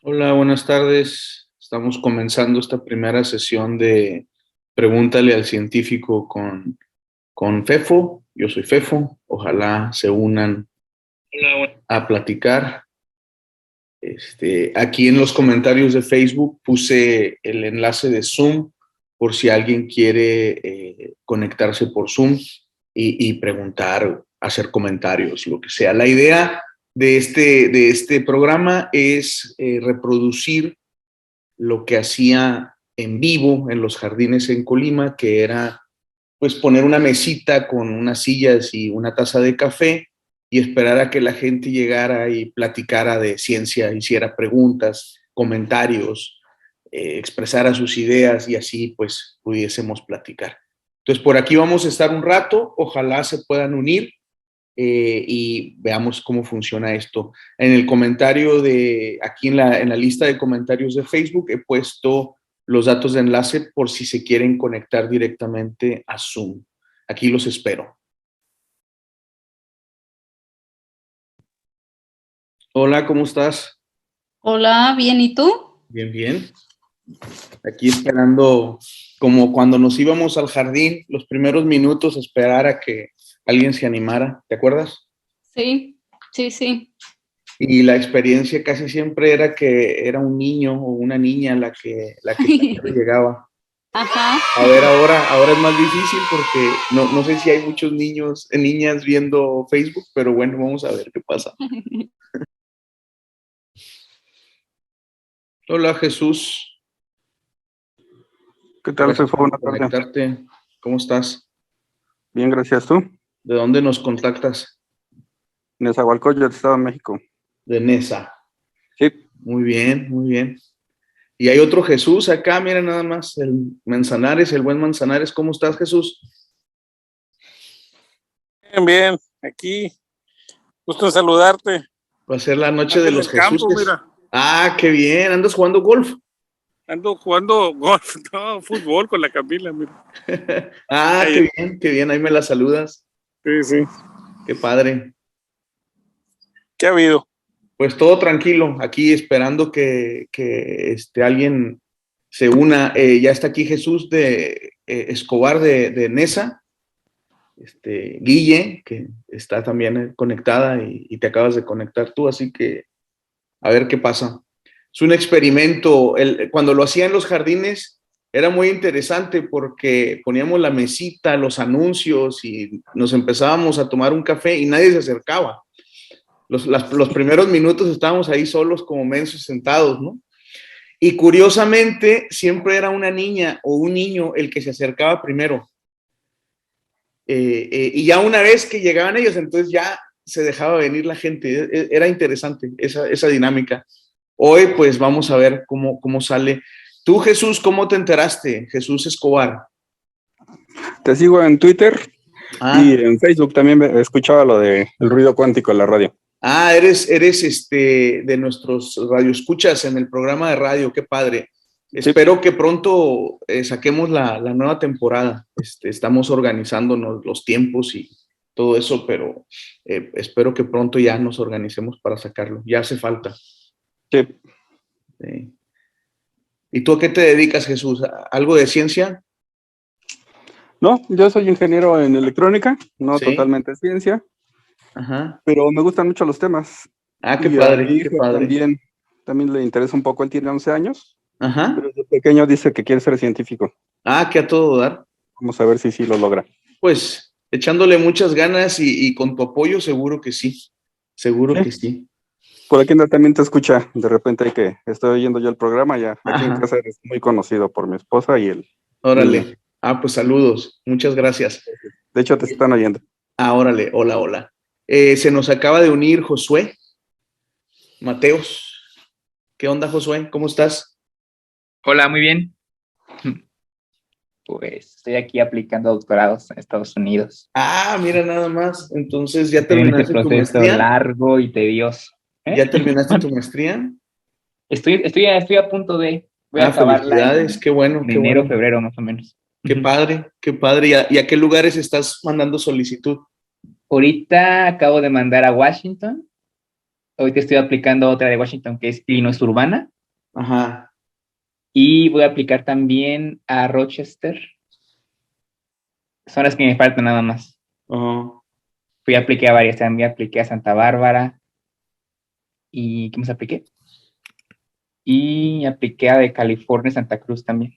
Hola, buenas tardes. Estamos comenzando esta primera sesión de Pregúntale al científico con Fefo. Yo soy Fefo. Ojalá se unan a platicar. Aquí en los comentarios de Facebook puse el enlace de Zoom por si alguien quiere conectarse por Zoom y preguntar, hacer comentarios, lo que sea. La idea de este programa es reproducir lo que hacía en vivo en los jardines en Colima, que era pues poner una mesita con unas sillas y una taza de café y esperar a que la gente llegara y platicara de ciencia, hiciera preguntas, comentarios, expresara sus ideas y así pues pudiésemos platicar. Entonces por aquí vamos a estar un rato, ojalá se puedan unir y veamos cómo funciona esto. En el comentario de, aquí en la lista de comentarios de Facebook he puesto los datos de enlace por si se quieren conectar directamente a Zoom. Aquí los espero. Hola, ¿cómo estás? Hola, bien, ¿y tú? Bien, bien. Aquí esperando, como cuando nos íbamos al jardín, los primeros minutos, esperar a que alguien se animara. ¿Te acuerdas? Sí, sí. Y la experiencia casi siempre era que era un niño o una niña la que primero llegaba. Ajá. A ver, ahora es más difícil porque no sé si hay muchos niños, niñas viendo Facebook, pero bueno, vamos a ver qué pasa. Hola Jesús, ¿Qué tal, gracias Fefo? por Buenas tardes. conectarte. ¿Cómo estás? Bien, gracias. ¿Tú? ¿De dónde nos contactas? Nezahualcóyotl, Estado de México. De Nesa. Sí. Muy bien, muy bien. Y hay otro Jesús acá, mira nada más, el Manzanares, el buen Manzanares. ¿Cómo estás, Jesús? Bien, aquí, gusto en saludarte. Va a ser la noche Ando de en los el campo, Jesuses. mira. Ah, qué bien, ¿andas jugando golf? Ando jugando golf, no, fútbol con la Camila, mira. Ah, Ahí, qué bien, ahí me la saludas. sí. Qué padre. ¿Qué ha habido? Pues todo tranquilo, aquí esperando que alguien se una. Ya está aquí Jesús de Escobar de Nesa, Guille, que está también conectada y te acabas de conectar tú, así que a ver qué pasa. Es un experimento. Cuando lo hacía en los jardines era muy interesante porque poníamos la mesita, los anuncios y nos empezábamos a tomar un café y nadie se acercaba. Los primeros minutos estábamos ahí solos como mensos sentados, ¿no? Y curiosamente siempre era una niña o un niño el que se acercaba primero. Y ya una vez que llegaban ellos, entonces ya se dejaba venir la gente. Era interesante esa dinámica. Hoy pues vamos a ver cómo sale. Tú, Jesús, ¿cómo te enteraste? Jesús Escobar. Te sigo en Twitter y Ah, en Facebook también escuchaba lo de el ruido cuántico en la radio. eres de nuestros radioescuchas en el programa de radio, qué padre. Sí. Espero que pronto saquemos la nueva temporada. Estamos organizándonos los tiempos y todo eso, pero espero que pronto ya nos organicemos para sacarlo. Ya hace falta. Sí. ¿Y tú a qué te dedicas, Jesús? ¿Algo de ciencia? No, yo soy ingeniero en electrónica, no Sí. totalmente ciencia, Ajá. pero me gustan mucho los temas. Ah, qué Y a padre, mi qué hijo padre. también le interesa un poco, él tiene 11 años, Ajá. pero desde pequeño dice que quiere ser científico. Ah, que a todo dar. Vamos a ver si sí lo logra. Pues echándole muchas ganas y con tu apoyo seguro que sí. Seguro Sí. que sí. Por aquí también te escucha, de repente hay que estoy oyendo yo el programa ya. Aquí en Ajá. casa eres muy conocido por mi esposa y el Órale. niño. Ah, pues saludos. Muchas gracias. De hecho, te están oyendo. Ah, órale. Hola, hola. Se nos acaba de unir Josué Mateos. ¿Qué onda, Josué? ¿Cómo estás? Hola, muy bien. Pues estoy aquí aplicando doctorados en Estados Unidos. Ah, mira nada más. Entonces, ¿ya Estoy en este terminaste tu proceso maestría? largo y tedioso. ¿Ya terminaste tu maestría? Estoy a punto de... Voy a Ah, acabarla felicidades. Qué bueno, en qué enero, bueno. febrero, más o menos. Qué padre, qué padre. ¿Y a qué lugares estás mandando solicitud? Ahorita acabo de mandar a Washington. Ahorita estoy aplicando otra de Washington que es Illinois Urbana. Ajá. Y voy a aplicar también a Rochester. Son las que me faltan nada más. Ajá. Apliqué a varias, también apliqué a Santa Bárbara. ¿Y qué más apliqué? Y apliqué a de California, Santa Cruz también.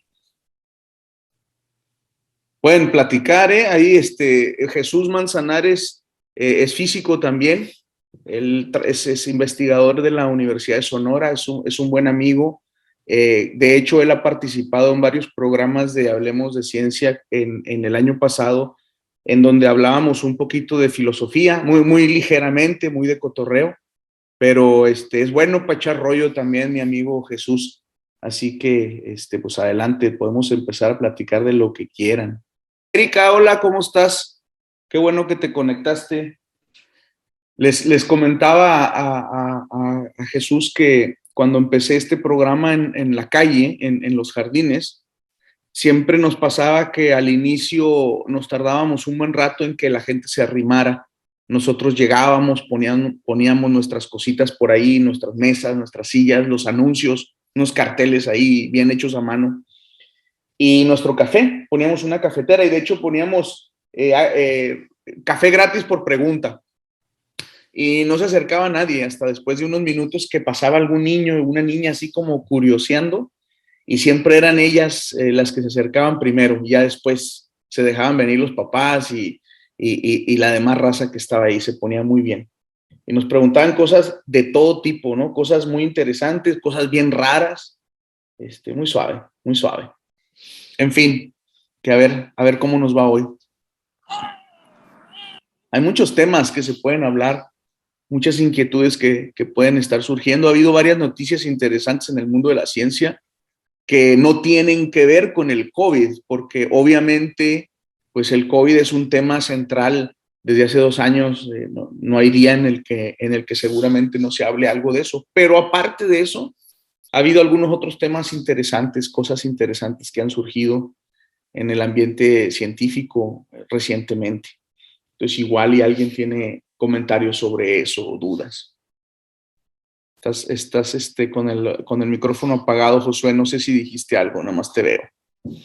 Pueden platicar, ¿eh? Ahí Jesús Manzanares es físico también. Él es investigador de la Universidad de Sonora, es un buen amigo. De hecho, él ha participado en varios programas de Hablemos de Ciencia en el año pasado, en donde hablábamos un poquito de filosofía, muy ligeramente, muy de cotorreo, pero es bueno para echar rollo también, mi amigo Jesús. Así que, pues adelante, podemos empezar a platicar de lo que quieran. Erika, hola, ¿cómo estás? Qué bueno que te conectaste. Les comentaba a Jesús que cuando empecé este programa en la calle, en los jardines, siempre nos pasaba que al inicio nos tardábamos un buen rato en que la gente se arrimara. Nosotros llegábamos, poníamos nuestras cositas por ahí, nuestras mesas, nuestras sillas, los anuncios, unos carteles ahí bien hechos a mano. Y nuestro café, poníamos una cafetera y de hecho poníamos café gratis por pregunta. Y no se acercaba a nadie hasta después de unos minutos que pasaba algún niño o una niña así como curioseando y siempre eran ellas las que se acercaban primero y ya después se dejaban venir los papás y la demás raza que estaba ahí. Se ponía muy bien. Y nos preguntaban cosas de todo tipo, ¿no? Cosas muy interesantes, cosas bien raras, muy suave, muy suave. En fin, que a ver cómo nos va hoy. Hay muchos temas que se pueden hablar, muchas inquietudes que pueden estar surgiendo. Ha habido varias noticias interesantes en el mundo de la ciencia que no tienen que ver con el COVID, porque obviamente pues el COVID es un tema central desde hace 2 años. No hay día en el que seguramente no se hable algo de eso. Pero aparte de eso, ha habido algunos otros temas interesantes, cosas interesantes que han surgido en el ambiente científico recientemente. Entonces, igual y alguien tiene comentarios sobre eso o dudas. Estás con el micrófono apagado, Josué. No sé si dijiste algo, nada más te veo.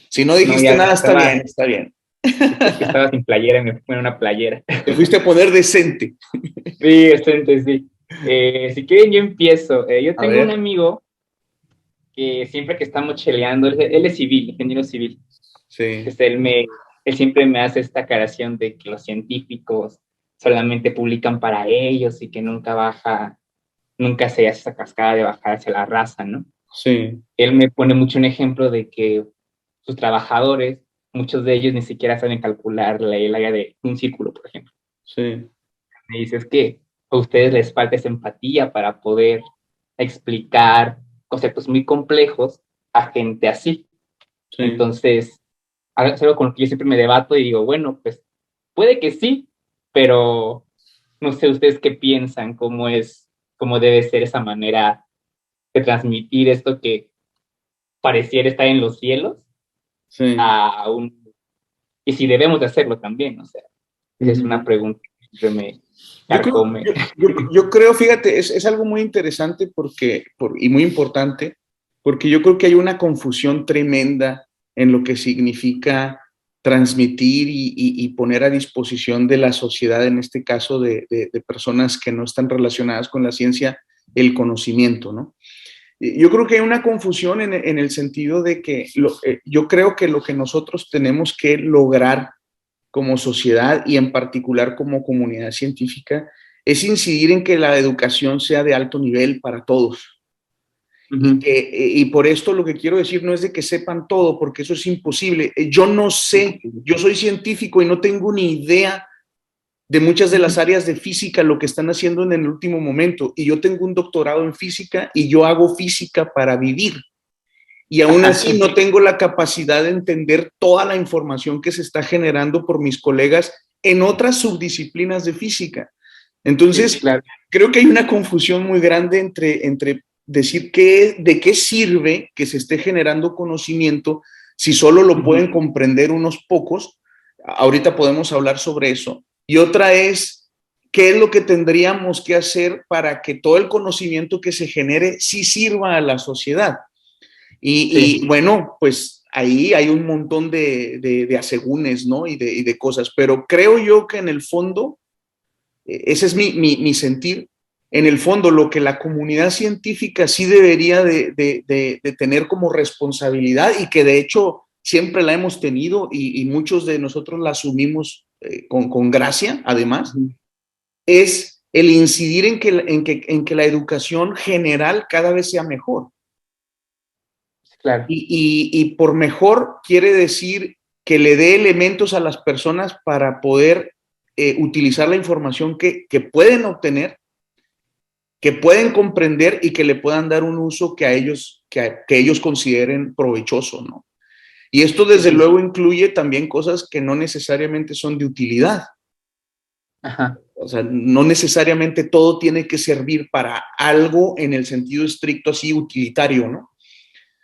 Si no dijiste nada, está bien, está bien. Es que estaba sin playera, me puse una playera. Te fuiste a poner decente. Sí, sí. Si quieren, yo empiezo. Yo tengo un amigo que siempre que estamos cheleando, él es civil, ingeniero civil. Sí. Entonces, él siempre me hace esta aclaración de que los científicos solamente publican para ellos y que nunca se hace esa cascada de bajar hacia la raza, ¿no? Sí. Él me pone mucho un ejemplo de que sus trabajadores, muchos de ellos ni siquiera saben calcular el área de un círculo, por ejemplo. Sí. Me dices que a ustedes les falta esa empatía para poder explicar conceptos muy complejos a gente así. Sí. Entonces, es algo con lo que yo siempre me debato y digo, bueno, pues puede que sí, pero no sé ustedes qué piensan, cómo debe ser esa manera de transmitir esto que pareciera estar en los cielos, sí, y si debemos de hacerlo también, o sea, esa es una pregunta que me carcome. Yo creo, fíjate, es algo muy interesante y muy importante, porque yo creo que hay una confusión tremenda en lo que significa transmitir y poner a disposición de la sociedad, en este caso de personas que no están relacionadas con la ciencia, el conocimiento, ¿no? Yo creo que hay una confusión en el sentido de que yo creo que lo que nosotros tenemos que lograr como sociedad y en particular como comunidad científica es incidir en que la educación sea de alto nivel para todos. Uh-huh. Y por esto lo que quiero decir no es de que sepan todo, porque eso es imposible. Yo no sé, yo soy científico y no tengo ni idea de muchas de las áreas de física, lo que están haciendo en el último momento. Y yo tengo un doctorado en física y yo hago física para vivir. Y aún así no tengo la capacidad de entender toda la información que se está generando por mis colegas en otras subdisciplinas de física. Entonces, sí, claro, creo que hay una confusión muy grande entre decir de qué sirve que se esté generando conocimiento si solo lo pueden comprender unos pocos. Ahorita podemos hablar sobre eso. Y otra es, ¿qué es lo que tendríamos que hacer para que todo el conocimiento que se genere sí sirva a la sociedad? Y bueno, pues ahí hay un montón de asegúnes, ¿no? Y de cosas, pero creo yo que en el fondo, ese es mi sentir, en el fondo lo que la comunidad científica sí debería de tener como responsabilidad y que de hecho siempre la hemos tenido y muchos de nosotros la asumimos con gracia, además, es el incidir en que la educación general cada vez sea mejor. Claro. Y por mejor quiere decir que le dé elementos a las personas para poder utilizar la información que pueden obtener, que pueden comprender y que le puedan dar un uso que ellos consideren provechoso, ¿no? Y esto desde luego incluye también cosas que no necesariamente son de utilidad. Ajá. O sea, no necesariamente todo tiene que servir para algo en el sentido estricto así utilitario, ¿no?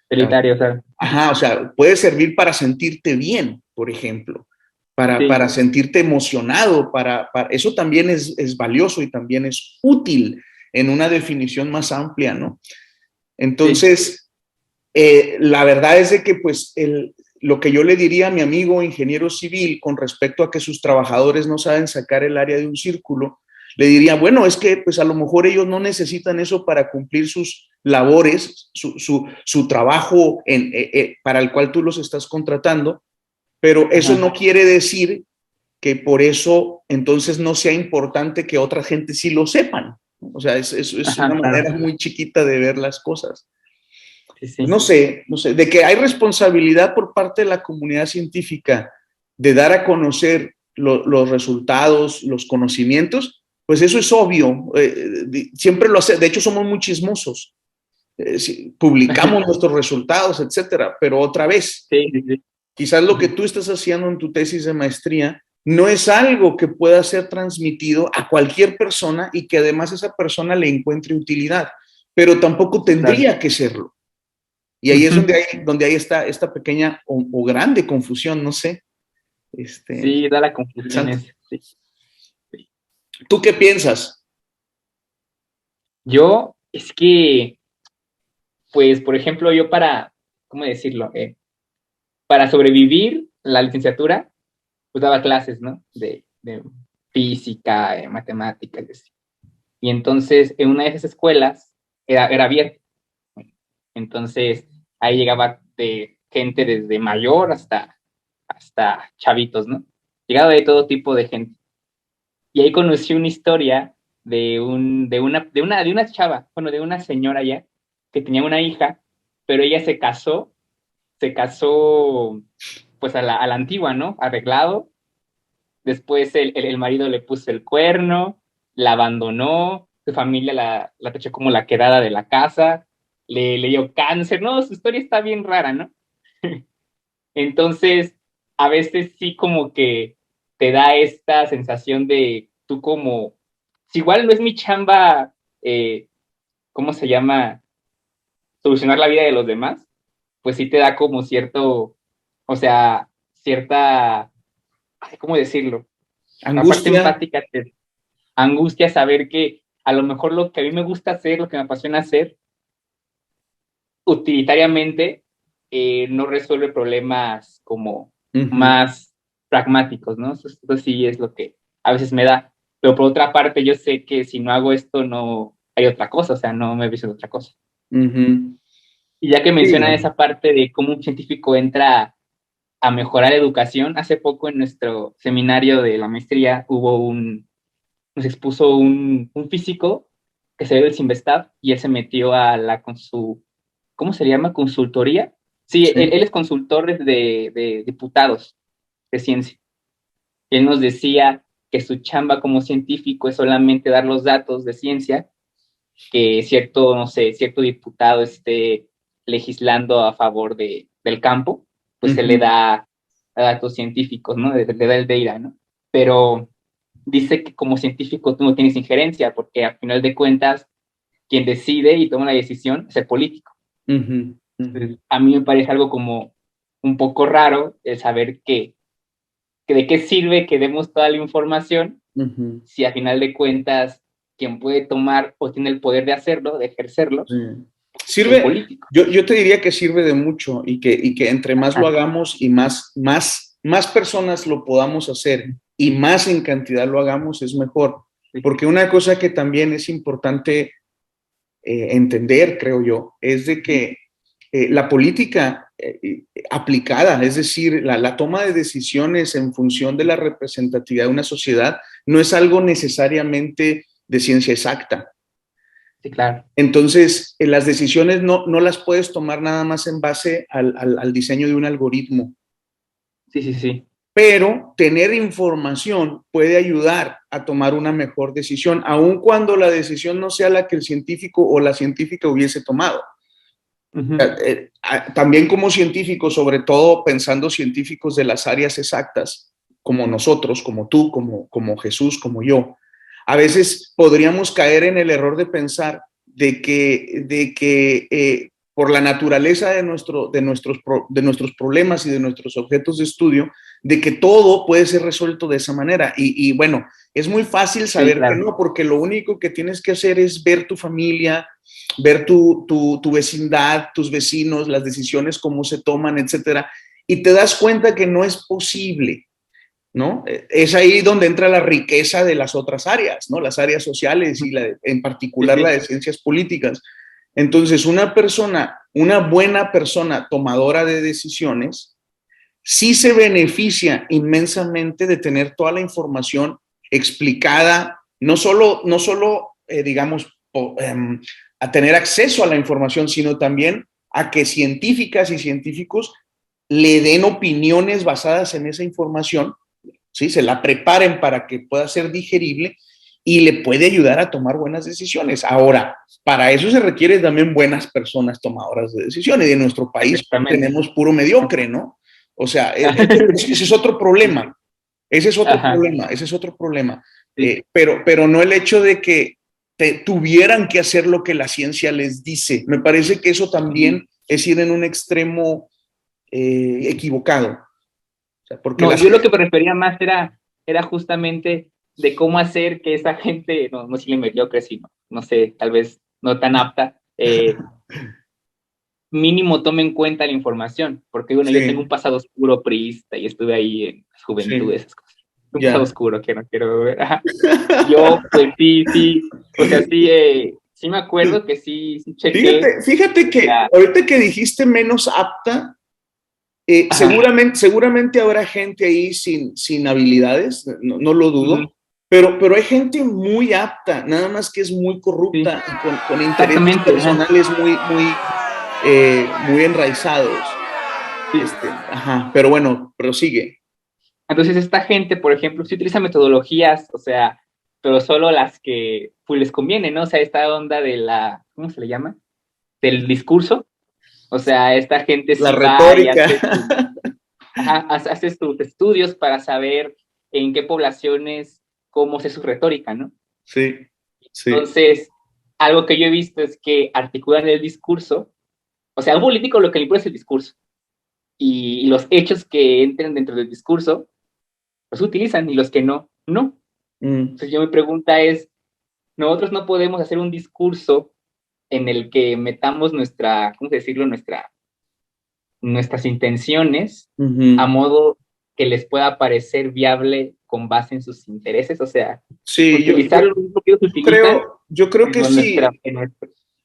Utilitario, claro. Ajá, o sea, puede servir para sentirte bien, por ejemplo, para sentirte emocionado, eso también es valioso y también es útil en una definición más amplia, ¿no? Entonces, la verdad es de que pues lo que yo le diría a mi amigo ingeniero civil con respecto a que sus trabajadores no saben sacar el área de un círculo, le diría, bueno, es que pues a lo mejor ellos no necesitan eso para cumplir sus labores, su trabajo para el cual tú los estás contratando, pero eso no quiere decir que por eso entonces no sea importante que otra gente sí lo sepan. O sea, es una manera muy chiquita de ver las cosas. Sí. No sé, de que hay responsabilidad por parte de la comunidad científica de dar a conocer los resultados, los conocimientos, pues eso es obvio, siempre lo hace, de hecho somos muy chismosos, publicamos nuestros resultados, etcétera, pero otra vez, quizás lo que tú estás haciendo en tu tesis de maestría no es algo que pueda ser transmitido a cualquier persona y que además esa persona le encuentre utilidad, pero tampoco tendría que serlo. Y ahí es donde hay esta pequeña o grande confusión, no sé. Sí, da la confusión. Sí. ¿Tú qué piensas? Yo, es que, pues, por ejemplo, yo ¿cómo decirlo? Para sobrevivir la licenciatura, pues daba clases, ¿no? De física, matemáticas. Y entonces, en una de esas escuelas, era abierta. Entonces, ahí llegaba gente desde mayor hasta chavitos, ¿no? Llegaba de todo tipo de gente. Y ahí conocí una historia de una chava, bueno, de una señora ya, que tenía una hija, pero ella se casó, pues a la antigua, ¿no? Arreglado. Después el marido le puso el cuerno, la abandonó, su familia la tachó como la quedada de la casa, le dio cáncer, ¿no? Su historia está bien rara, ¿no? Entonces, a veces sí como que te da esta sensación de tú como, si igual no es mi chamba, ¿cómo se llama? Solucionar la vida de los demás, pues sí te da como cierto, o sea, cierta, ¿cómo decirlo? Angustia. La parte empática, angustia saber que a lo mejor lo que a mí me gusta hacer, lo que me apasiona hacer, utilitariamente no resuelve problemas como más pragmáticos, ¿no? Eso sí es lo que a veces me da. Pero por otra parte, yo sé que si no hago esto, no hay otra cosa, o sea, no me visto otra cosa. Y ya que menciona esa parte de cómo un científico entra a mejorar la educación, hace poco en nuestro seminario de la maestría nos expuso un físico que se ve del Cinvestav y él se metió con su, ¿cómo se llama? ¿Consultoría? Sí. Él es consultor de diputados de ciencia. Él nos decía que su chamba como científico es solamente dar los datos de ciencia, que cierto diputado esté legislando a favor del campo, pues se le da datos científicos, ¿no? Le da el data, ¿no? Pero dice que como científico tú no tienes injerencia, porque a final de cuentas, quien decide y toma la decisión es el político. Entonces, a mí me parece algo como un poco raro el saber que de qué sirve que demos toda la información si a final de cuentas quien puede tomar o tiene el poder de hacerlo, de ejercerlo, Sirve, político. yo te diría que sirve de mucho y que entre más lo hagamos y más personas lo podamos hacer y más en cantidad lo hagamos es mejor. Porque una cosa que también es importante entender, creo yo, es de que la política aplicada, es decir, la toma de decisiones en función de la representatividad de una sociedad, no es algo necesariamente de ciencia exacta. Sí, claro. Entonces, las decisiones no las puedes tomar nada más en base al diseño de un algoritmo. Sí. Pero tener información puede ayudar a tomar una mejor decisión, aun cuando la decisión no sea la que el científico o la científica hubiese tomado. También como científicos, sobre todo pensando científicos de las áreas exactas, como nosotros, como tú, como Jesús, como yo, a veces podríamos caer en el error de pensar de que por la naturaleza de nuestros problemas y de nuestros objetos de estudio, de que todo puede ser resuelto de esa manera. Y bueno, es muy fácil saber que no, porque lo único que tienes que hacer es ver tu familia, ver tu vecindad, tus vecinos, las decisiones, cómo se toman, etcétera, y te das cuenta que no es posible, ¿no? Es ahí donde entra la riqueza de las otras áreas, ¿no? Las áreas sociales y en particular la de ciencias políticas. Entonces, una buena persona tomadora de decisiones, sí se beneficia inmensamente de tener toda la información explicada, no solo digamos, a tener acceso a la información, sino también a que científicas y científicos le den opiniones basadas en esa información, ¿sí? Se la preparen para que pueda ser digerible y le puede ayudar a tomar buenas decisiones. Ahora, para eso se requieren también buenas personas tomadoras de decisiones. Y en nuestro país tenemos puro mediocre, ¿no? O sea, ese es otro problema. Ese es otro problema. Sí. Pero no el hecho de que tuvieran que hacer lo que la ciencia les dice. Me parece que eso también es ir en un extremo equivocado. O sea, porque yo lo que me refería más era justamente de cómo hacer que esa gente, no si le mediocre, sino, no sé, tal vez no tan apta, mínimo tome en cuenta la información, porque bueno, yo tengo un pasado oscuro priista y estuve ahí en juventud, esas cosas. Un pasado oscuro que no quiero ver. Yo, pues sí, o sea, sí me acuerdo que sí chequé. Fíjate que ahorita que dijiste menos apta, seguramente habrá gente ahí sin habilidades, no lo dudo, pero hay gente muy apta, nada más que es muy corrupta y con intereses personales muy enraizados. Pero bueno, prosigue. Entonces esta gente, por ejemplo, sí utiliza metodologías, o sea, pero solo las que pues, les conviene, ¿no? O sea, esta onda de la, ¿cómo se le llama? Del discurso. O sea, esta gente la retórica. Hace sus estudios para saber en qué poblaciones, cómo es su retórica, ¿no? Sí. Entonces, algo que yo he visto es que articulan el discurso, o sea, a un político lo que le importa es el discurso, y los hechos que entren dentro del discurso, los utilizan, y los que no. Entonces, yo mi pregunta es, nosotros no podemos hacer un discurso en el que metamos nuestras intenciones a modo que les pueda parecer viable con base en sus intereses, o sea, utilizar lo mismo que ellos utilizan. Yo creo que sí.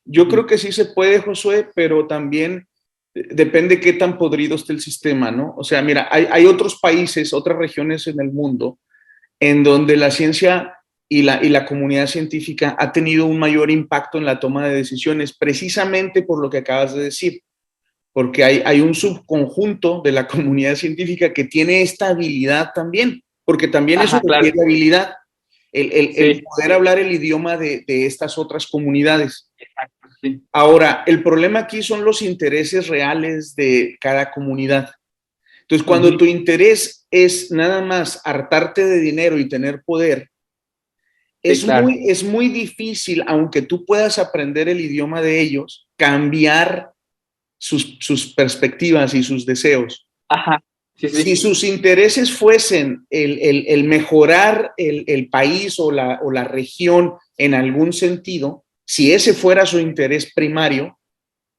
Yo creo que sí se puede, Josué, pero también depende qué tan podrido esté el sistema, ¿no? O sea, mira, hay otros países, otras regiones en el mundo en donde la ciencia y la comunidad científica ha tenido un mayor impacto en la toma de decisiones, precisamente por lo que acabas de decir, porque hay un subconjunto de la comunidad científica que tiene esta habilidad también, porque también eso requiere habilidad, el poder hablar el idioma de estas otras comunidades. Exacto, sí. Ahora, el problema aquí son los intereses reales de cada comunidad. Entonces, cuando tu interés es nada más hartarte de dinero y tener poder, es muy difícil, aunque tú puedas aprender el idioma de ellos, cambiar sus perspectivas y sus deseos. Si sus intereses fuesen el mejorar el país o la región en algún sentido, si ese fuera su interés primario,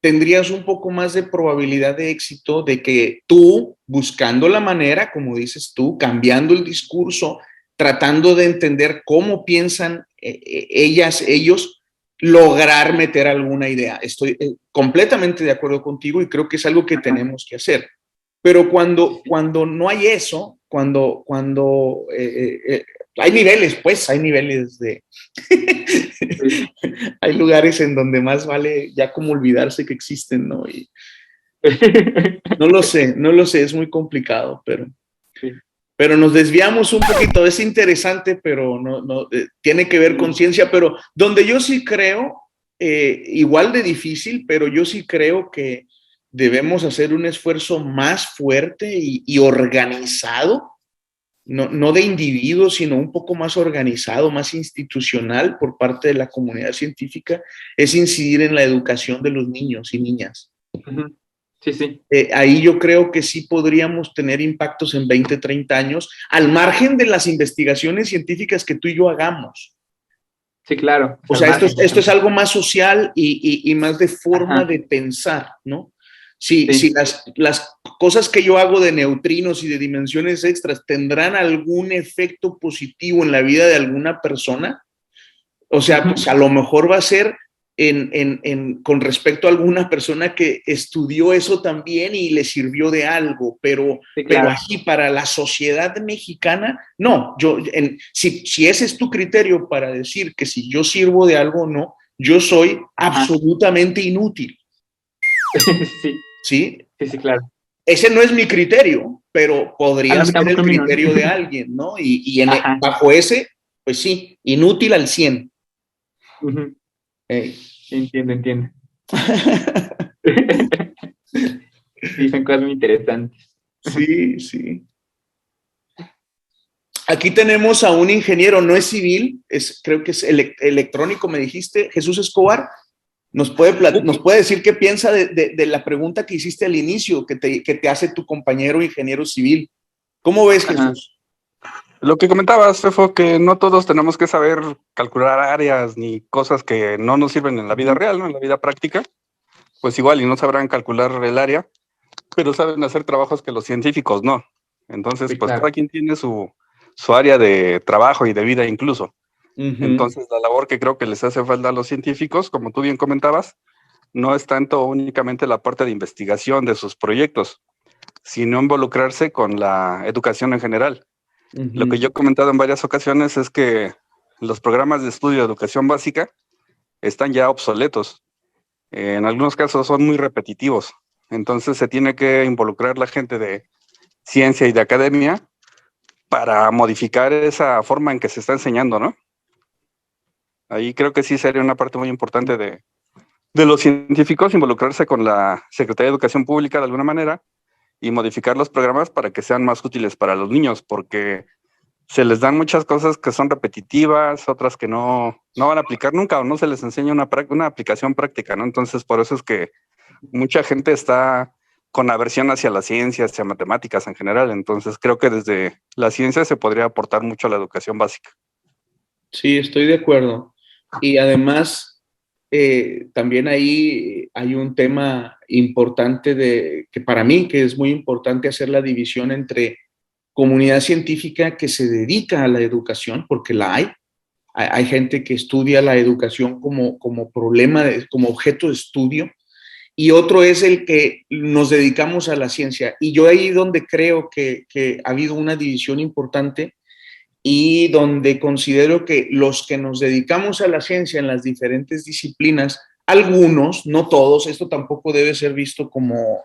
tendrías un poco más de probabilidad de éxito de que tú, buscando la manera, como dices tú, cambiando el discurso, tratando de entender cómo piensan ellos, lograr meter alguna idea. Estoy completamente de acuerdo contigo y creo que es algo que tenemos que hacer. Pero cuando no hay eso, cuando hay niveles, pues, hay niveles de... hay lugares en donde más vale ya como olvidarse que existen, ¿no? Y no lo sé, es muy complicado, pero nos desviamos un poquito, es interesante, pero no tiene que ver con ciencia, pero donde yo sí creo, igual de difícil, pero yo sí creo que debemos hacer un esfuerzo más fuerte y organizado, no de individuos, sino un poco más organizado, más institucional por parte de la comunidad científica, es incidir en la educación de los niños y niñas. Sí, sí. Ahí yo creo que sí podríamos tener impactos en 20, 30 años, al margen de las investigaciones científicas que tú y yo hagamos. Sí, claro. O sea, esto es algo más social y más de forma de pensar, ¿no? Si las cosas que yo hago de neutrinos y de dimensiones extras tendrán algún efecto positivo en la vida de alguna persona, o sea, pues a lo mejor va a ser con respecto a alguna persona que estudió eso también y le sirvió de algo, pero así para la sociedad mexicana, no. Si ese es tu criterio para decir que si yo sirvo de algo o no, yo soy absolutamente inútil. Sí, claro. Ese no es mi criterio, pero podría ser el criterio de alguien, ¿no? Y bajo ese, pues sí, inútil al 100. Entiendo. Sí, son cosas muy interesantes. Sí. Aquí tenemos a un ingeniero, no es civil, creo que es electrónico, me dijiste, Jesús Escobar. ¿Nos puede decir qué piensa de la pregunta que hiciste al inicio, que te hace tu compañero ingeniero civil? ¿Cómo ves, Jesús? Lo que comentabas, Fefo, que no todos tenemos que saber calcular áreas ni cosas que no nos sirven en la vida real, ¿no? En la vida práctica, pues igual y no sabrán calcular el área, pero saben hacer trabajos que los científicos no. Entonces, pues cada quien tiene su área de trabajo y de vida incluso. Entonces, la labor que creo que les hace falta a los científicos, como tú bien comentabas, no es tanto únicamente la parte de investigación de sus proyectos, sino involucrarse con la educación en general. Lo que yo he comentado en varias ocasiones es que los programas de estudio de educación básica están ya obsoletos. En algunos casos son muy repetitivos. Entonces se tiene que involucrar la gente de ciencia y de academia para modificar esa forma en que se está enseñando, ¿no? Ahí creo que sí sería una parte muy importante de los científicos, involucrarse con la Secretaría de Educación Pública de alguna manera y modificar los programas para que sean más útiles para los niños, porque se les dan muchas cosas que son repetitivas, otras que no van a aplicar nunca o no se les enseña una aplicación práctica, ¿no? Entonces, por eso es que mucha gente está con aversión hacia la ciencia, hacia matemáticas en general. Entonces, creo que desde la ciencia se podría aportar mucho a la educación básica. Sí, estoy de acuerdo. Y además, también ahí hay un tema importante que para mí, que es muy importante hacer la división entre comunidad científica que se dedica a la educación, porque la hay gente que estudia la educación como problema, como objeto de estudio, y otro es el que nos dedicamos a la ciencia. Y yo ahí donde creo que ha habido una división importante y donde considero que los que nos dedicamos a la ciencia en las diferentes disciplinas, algunos, no todos, esto tampoco debe ser visto como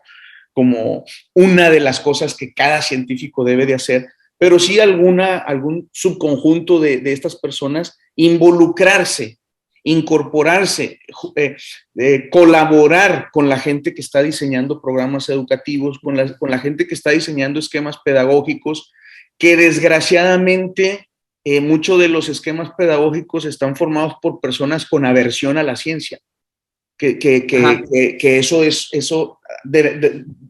una de las cosas que cada científico debe de hacer, pero sí algún subconjunto de estas personas involucrarse, incorporarse, colaborar con la gente que está diseñando programas educativos, con la gente que está diseñando esquemas pedagógicos, que desgraciadamente muchos de los esquemas pedagógicos están formados por personas con aversión a la ciencia. Que eso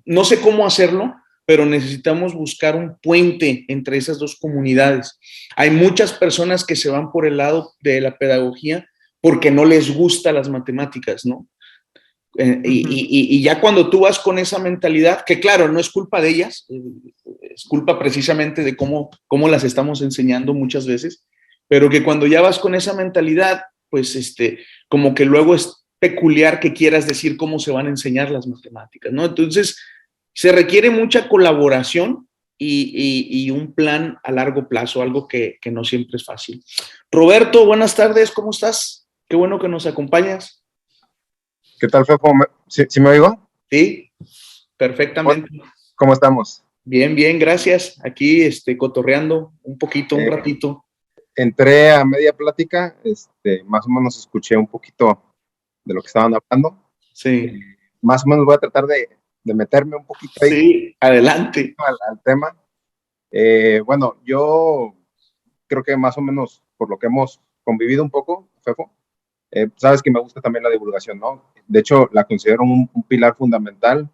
no sé cómo hacerlo, pero necesitamos buscar un puente entre esas dos comunidades. Hay muchas personas que se van por el lado de la pedagogía porque no les gustan las matemáticas, ¿no? Y ya cuando tú vas con esa mentalidad, que claro, no es culpa de ellas, es culpa precisamente de cómo las estamos enseñando muchas veces, pero que cuando ya vas con esa mentalidad, pues como que luego es peculiar que quieras decir cómo se van a enseñar las matemáticas, ¿no? Entonces, se requiere mucha colaboración y un plan a largo plazo, algo que no siempre es fácil. Roberto, buenas tardes, ¿cómo estás? Qué bueno que nos acompañas. ¿Qué tal, Fefo? ¿Sí me oigo? Sí, perfectamente. ¿Cómo estamos? Bien, bien, gracias. Aquí cotorreando un poquito, un ratito. Entré a media plática, más o menos escuché un poquito de lo que estaban hablando. Sí. Más o menos voy a tratar de meterme un poquito ahí. Sí, adelante. Al tema. Bueno, yo creo que más o menos por lo que hemos convivido un poco, Fefo, sabes que me gusta también la divulgación, ¿no? De hecho, la considero un pilar fundamental,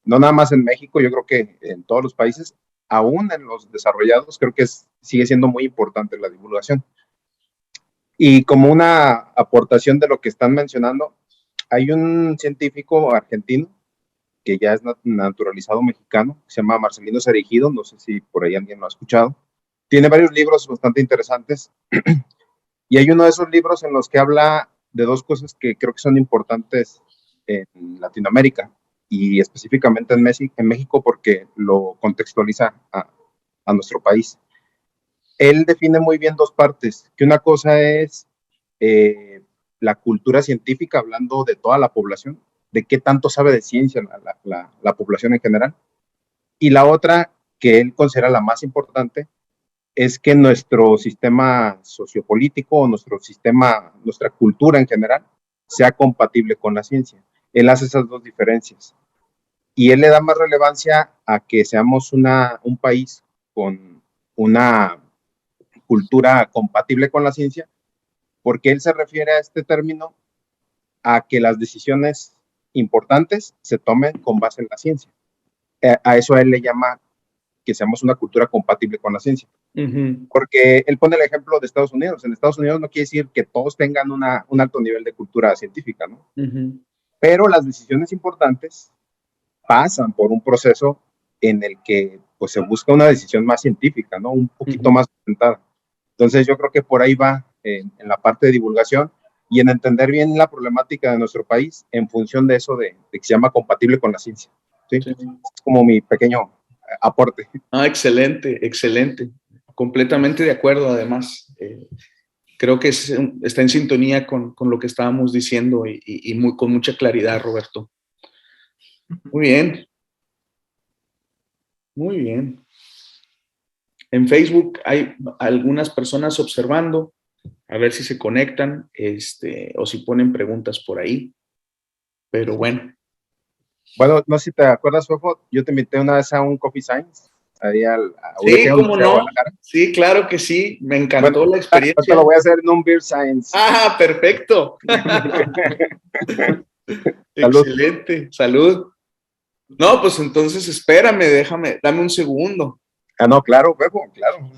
no nada más en México, yo creo que en todos los países, aún en los desarrollados, creo que sigue siendo muy importante la divulgación. Y como una aportación de lo que están mencionando, hay un científico argentino que ya es naturalizado mexicano, que se llama Marcelino Cereijido, no sé si por ahí alguien lo ha escuchado. Tiene varios libros bastante interesantes y hay uno de esos libros en los que habla de dos cosas que creo que son importantes en Latinoamérica y específicamente en México porque lo contextualiza a nuestro país. Él define muy bien dos partes, que una cosa es la cultura científica, hablando de toda la población, de qué tanto sabe de ciencia la población en general, y la otra, que él considera la más importante, es que nuestro sistema sociopolítico o nuestra cultura en general, sea compatible con la ciencia. Él hace esas dos diferencias. Y él le da más relevancia a que seamos un país con una cultura compatible con la ciencia, porque él se refiere a este término a que las decisiones importantes se tomen con base en la ciencia. A eso él le llama que seamos una cultura compatible con la ciencia. Porque él pone el ejemplo de Estados Unidos. En Estados Unidos no quiere decir que todos tengan un alto nivel de cultura científica, ¿no? Pero las decisiones importantes pasan por un proceso en el que pues, se busca una decisión más científica, ¿no? Un poquito más sustentada. Entonces yo creo que por ahí va en la parte de divulgación y en entender bien la problemática de nuestro país en función de eso de que se llama compatible con la ciencia. ¿Sí? Sí. Es como mi pequeño aporte. Ah, excelente, excelente. Completamente de acuerdo, además. Creo que está en sintonía con lo que estábamos diciendo y con mucha claridad, Roberto. Muy bien. Muy bien. En Facebook hay algunas personas observando, a ver si se conectan, o si ponen preguntas por ahí. Pero bueno. Bueno, no sé si te acuerdas, Fofo, yo te invité una vez a un Coffee Science, ahí sí, cómo no. Sí, claro que sí. Me encantó la experiencia. Esto lo voy a hacer en un Beer Science. Ah, perfecto. Excelente. Salud. No, pues entonces espérame, dame un segundo. Ah, no, claro, Fefo, claro.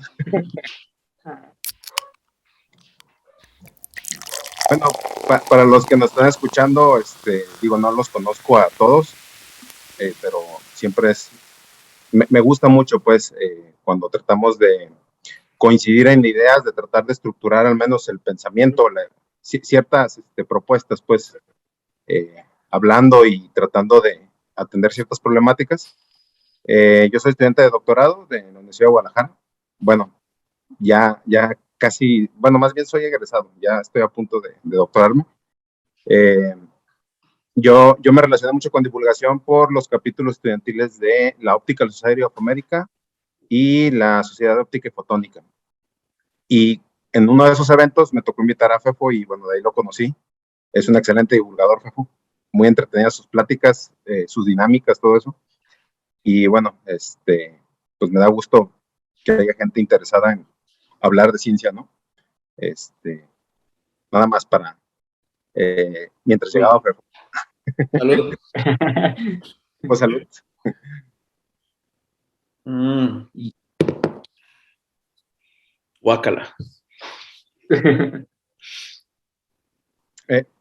Bueno, para los que nos están escuchando, digo, no los conozco a todos, pero siempre me gusta mucho, pues, cuando tratamos de coincidir en ideas, de tratar de estructurar al menos el pensamiento, ciertas propuestas, pues, hablando y tratando de atender ciertas problemáticas. Yo soy estudiante de doctorado de la Universidad de Guadalajara. Bueno, ya casi, bueno, más bien soy egresado, ya estoy a punto de doctorarme. Yo me relacioné mucho con divulgación por los capítulos estudiantiles de la Optical Society of America y la Sociedad de Óptica y Fotónica. Y en uno de esos eventos me tocó invitar a Fefo y bueno, de ahí lo conocí. Es un excelente divulgador, Fefo. Muy entretenidas sus pláticas, sus dinámicas, todo eso. Y bueno, pues me da gusto que haya gente interesada en hablar de ciencia, ¿no? Nada más para mientras llegaba Fefo. Salud. Pues salud. Guácala.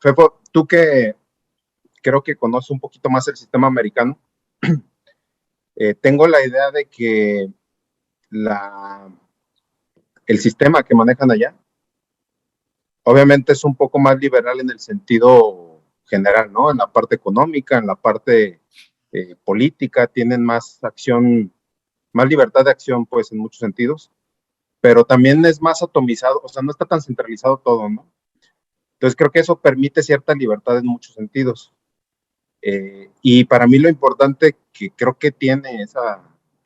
Fefo, tú que creo que conoce un poquito más el sistema americano. Tengo la idea de que el sistema que manejan allá, obviamente es un poco más liberal en el sentido general, ¿no? En la parte económica, en la parte política, tienen más acción, más libertad de acción, pues, en muchos sentidos, pero también es más atomizado, o sea, no está tan centralizado todo, ¿no? Entonces creo que eso permite cierta libertad en muchos sentidos. Y para mí lo importante que creo que tiene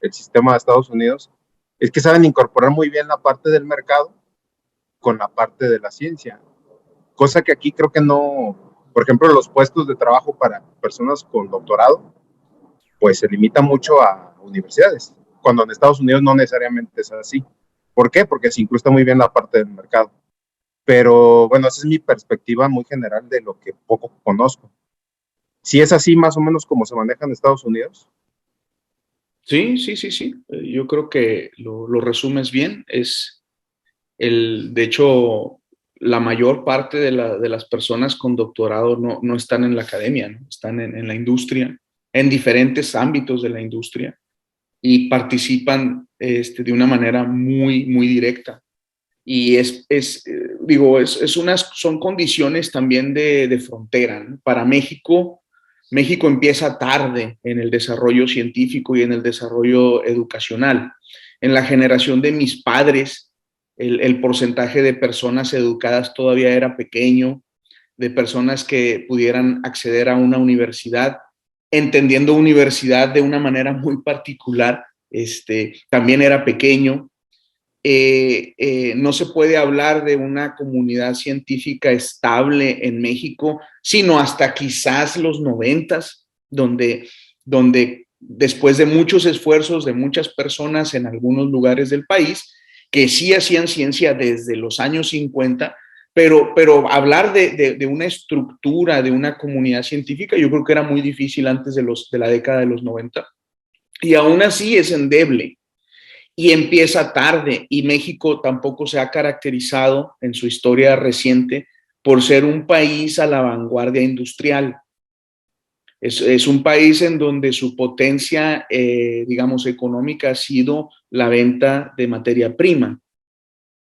el sistema de Estados Unidos es que saben incorporar muy bien la parte del mercado con la parte de la ciencia, cosa que aquí creo que no, por ejemplo, los puestos de trabajo para personas con doctorado, pues se limita mucho a universidades, cuando en Estados Unidos no necesariamente es así. ¿Por qué? Porque se incrusta muy bien la parte del mercado. Pero bueno, esa es mi perspectiva muy general de lo que poco conozco. Si es así más o menos como se maneja en Estados Unidos. Sí, sí, sí, sí. Yo creo que lo resumes bien. De hecho, la mayor parte de las personas con doctorado no están en la academia, ¿no? Están en la industria, en diferentes ámbitos de la industria y participan de una manera muy, muy directa. Y son condiciones también de frontera, ¿no? Para México, México empieza tarde en el desarrollo científico y en el desarrollo educacional. En la generación de mis padres, el porcentaje de personas educadas todavía era pequeño, de personas que pudieran acceder a una universidad, entendiendo universidad de una manera muy particular, también era pequeño. No se puede hablar de una comunidad científica estable en México, sino hasta quizás los 90s, donde después de muchos esfuerzos de muchas personas en algunos lugares del país, que sí hacían ciencia desde los años 50, pero hablar de una estructura, de una comunidad científica, yo creo que era muy difícil antes de la década de los 90. Y aún así es endeble. Y empieza tarde, y México tampoco se ha caracterizado en su historia reciente por ser un país a la vanguardia industrial. Es un país en donde su potencia, digamos, económica ha sido la venta de materia prima.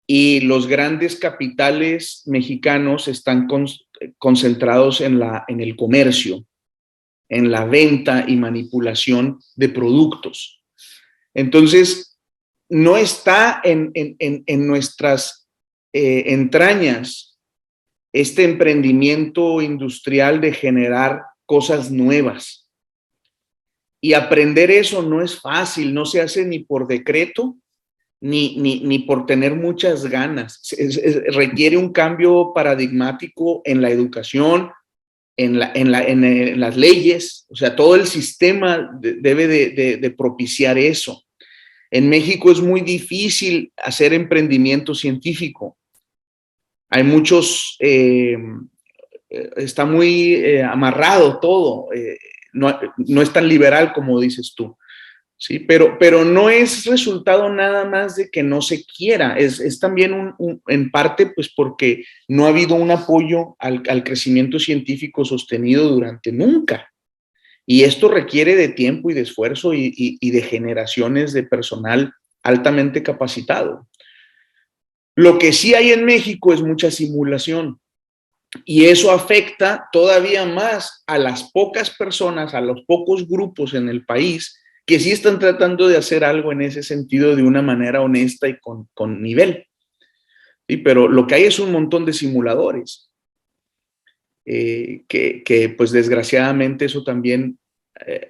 Y los grandes capitales mexicanos están concentrados en el comercio, en la venta y manipulación de productos. Entonces, no está en nuestras entrañas este emprendimiento industrial de generar cosas nuevas. Y aprender eso no es fácil, no se hace ni por decreto, ni por tener muchas ganas. Requiere un cambio paradigmático en la educación, en las leyes, o sea, todo el sistema debe de propiciar eso. En México es muy difícil hacer emprendimiento científico. Hay muchos, está muy amarrado todo, no es tan liberal como dices tú, ¿sí? Pero no es resultado nada más de que no se quiera, es también en parte pues porque no ha habido un apoyo al crecimiento científico sostenido durante nunca. Y esto requiere de tiempo y de esfuerzo y de generaciones de personal altamente capacitado. Lo que sí hay en México es mucha simulación y eso afecta todavía más a las pocas personas, a los pocos grupos en el país que sí están tratando de hacer algo en ese sentido de una manera honesta y con nivel. ¿Sí? Pero lo que hay es un montón de simuladores. Que pues desgraciadamente eso también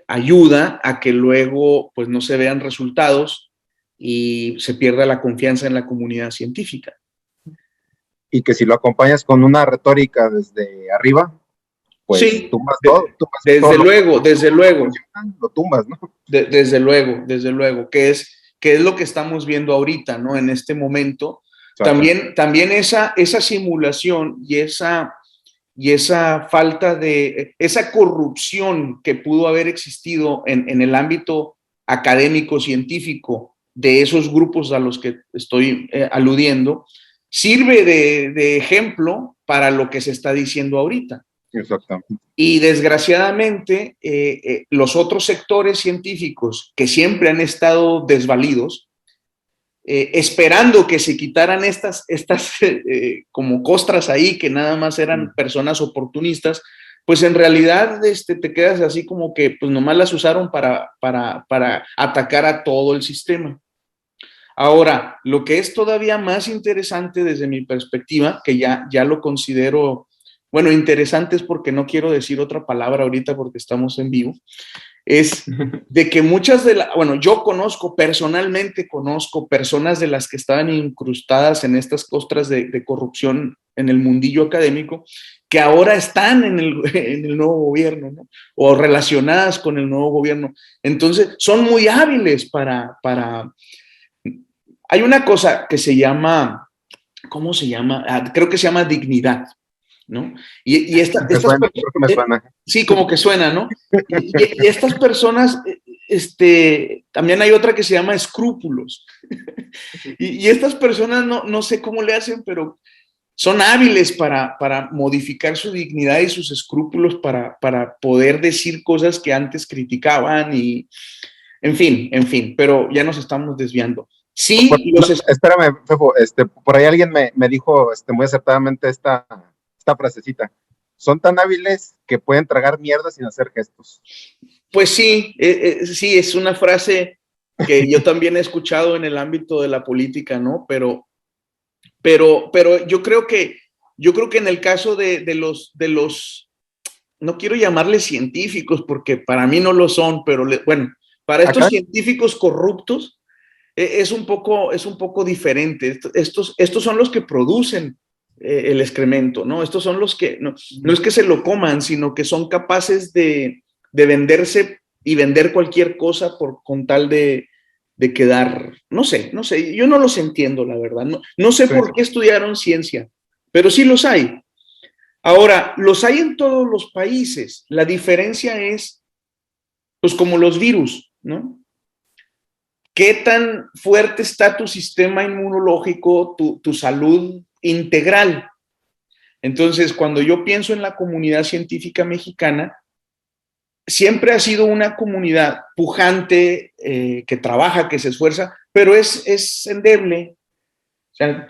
ayuda a que luego pues no se vean resultados y se pierda la confianza en la comunidad científica. Y que si lo acompañas con una retórica desde arriba, pues sí, tumbas todo. Desde luego. Lo tumbas, ¿no? Desde luego, que es lo que estamos viendo ahorita, ¿no? En este momento. También esa simulación y esa falta de, esa corrupción que pudo haber existido en el ámbito académico, científico, de esos grupos a los que estoy aludiendo, sirve de ejemplo para lo que se está diciendo ahorita. Exactamente. Y desgraciadamente, los otros sectores científicos que siempre han estado desvalidos, esperando que se quitaran estas como costras ahí, que nada más eran personas oportunistas, pues en realidad te quedas así como que pues nomás las usaron para atacar a todo el sistema. Ahora, lo que es todavía más interesante desde mi perspectiva, que ya lo considero, bueno, interesante es porque no quiero decir otra palabra ahorita porque estamos en vivo, es de que muchas de las, bueno, yo personalmente conozco personas de las que estaban incrustadas en estas costras de corrupción en el mundillo académico, que ahora están en el nuevo gobierno, ¿no? O relacionadas con el nuevo gobierno. Entonces, son muy hábiles Hay una cosa que se llama, ¿cómo se llama? Creo que se llama dignidad, ¿no? Creo que me suena. Sí, como que suena, ¿no? Y estas personas, también hay otra que se llama escrúpulos. Y estas personas no sé cómo le hacen, pero son hábiles para modificar su dignidad y sus escrúpulos para poder decir cosas que antes criticaban y, en fin, pero ya nos estamos desviando. Sí, espérame, Fefo, por ahí alguien me dijo muy acertadamente esta frasecita. Son tan hábiles que pueden tragar mierda sin hacer gestos. Pues sí, sí, es una frase que yo también he escuchado en el ámbito de la política, ¿no? Pero yo creo que en el caso de los, no quiero llamarles científicos porque para mí no lo son, pero bueno, para estos científicos corruptos es un poco diferente. Estos son los que producen el excremento, ¿no? Estos son los que, no es que se lo coman, sino que son capaces de venderse y vender cualquier cosa con tal de quedar, no sé, yo no los entiendo, la verdad. No sé por qué estudiaron ciencia, pero sí los hay. Ahora, los hay en todos los países. La diferencia es, pues como los virus, ¿no? ¿Qué tan fuerte está tu sistema inmunológico, tu salud integral? Entonces, cuando yo pienso en la comunidad científica mexicana, siempre ha sido una comunidad pujante, que trabaja, que se esfuerza, pero es endeble. O sea,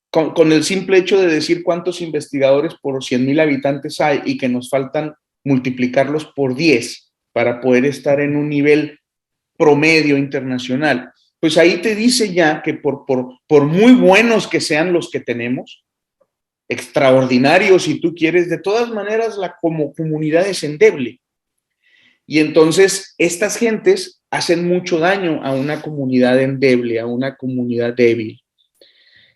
con el simple hecho de decir cuántos investigadores por 100,000 habitantes hay y que nos faltan multiplicarlos por 10 para poder estar en un nivel promedio internacional, pues ahí te dice ya que por muy buenos que sean los que tenemos, extraordinarios si tú quieres, de todas maneras como comunidad es endeble. Y entonces estas gentes hacen mucho daño a una comunidad endeble, a una comunidad débil.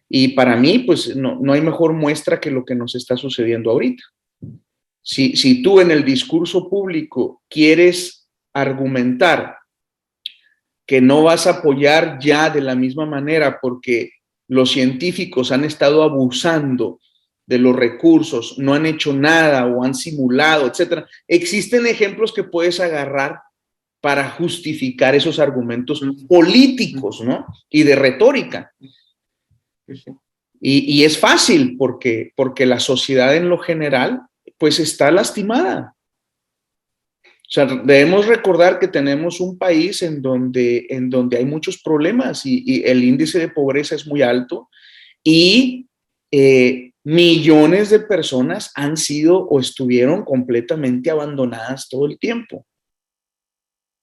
Y para mí, pues no hay mejor muestra que lo que nos está sucediendo ahorita. Si tú en el discurso público quieres argumentar que no vas a apoyar ya de la misma manera porque los científicos han estado abusando de los recursos, no han hecho nada o han simulado, etcétera. Existen ejemplos que puedes agarrar para justificar esos argumentos políticos, ¿no? Y de retórica. Y es fácil porque la sociedad en lo general, pues está lastimada. O sea, debemos recordar que tenemos un país en donde hay muchos problemas y el índice de pobreza es muy alto y millones de personas han sido o estuvieron completamente abandonadas todo el tiempo.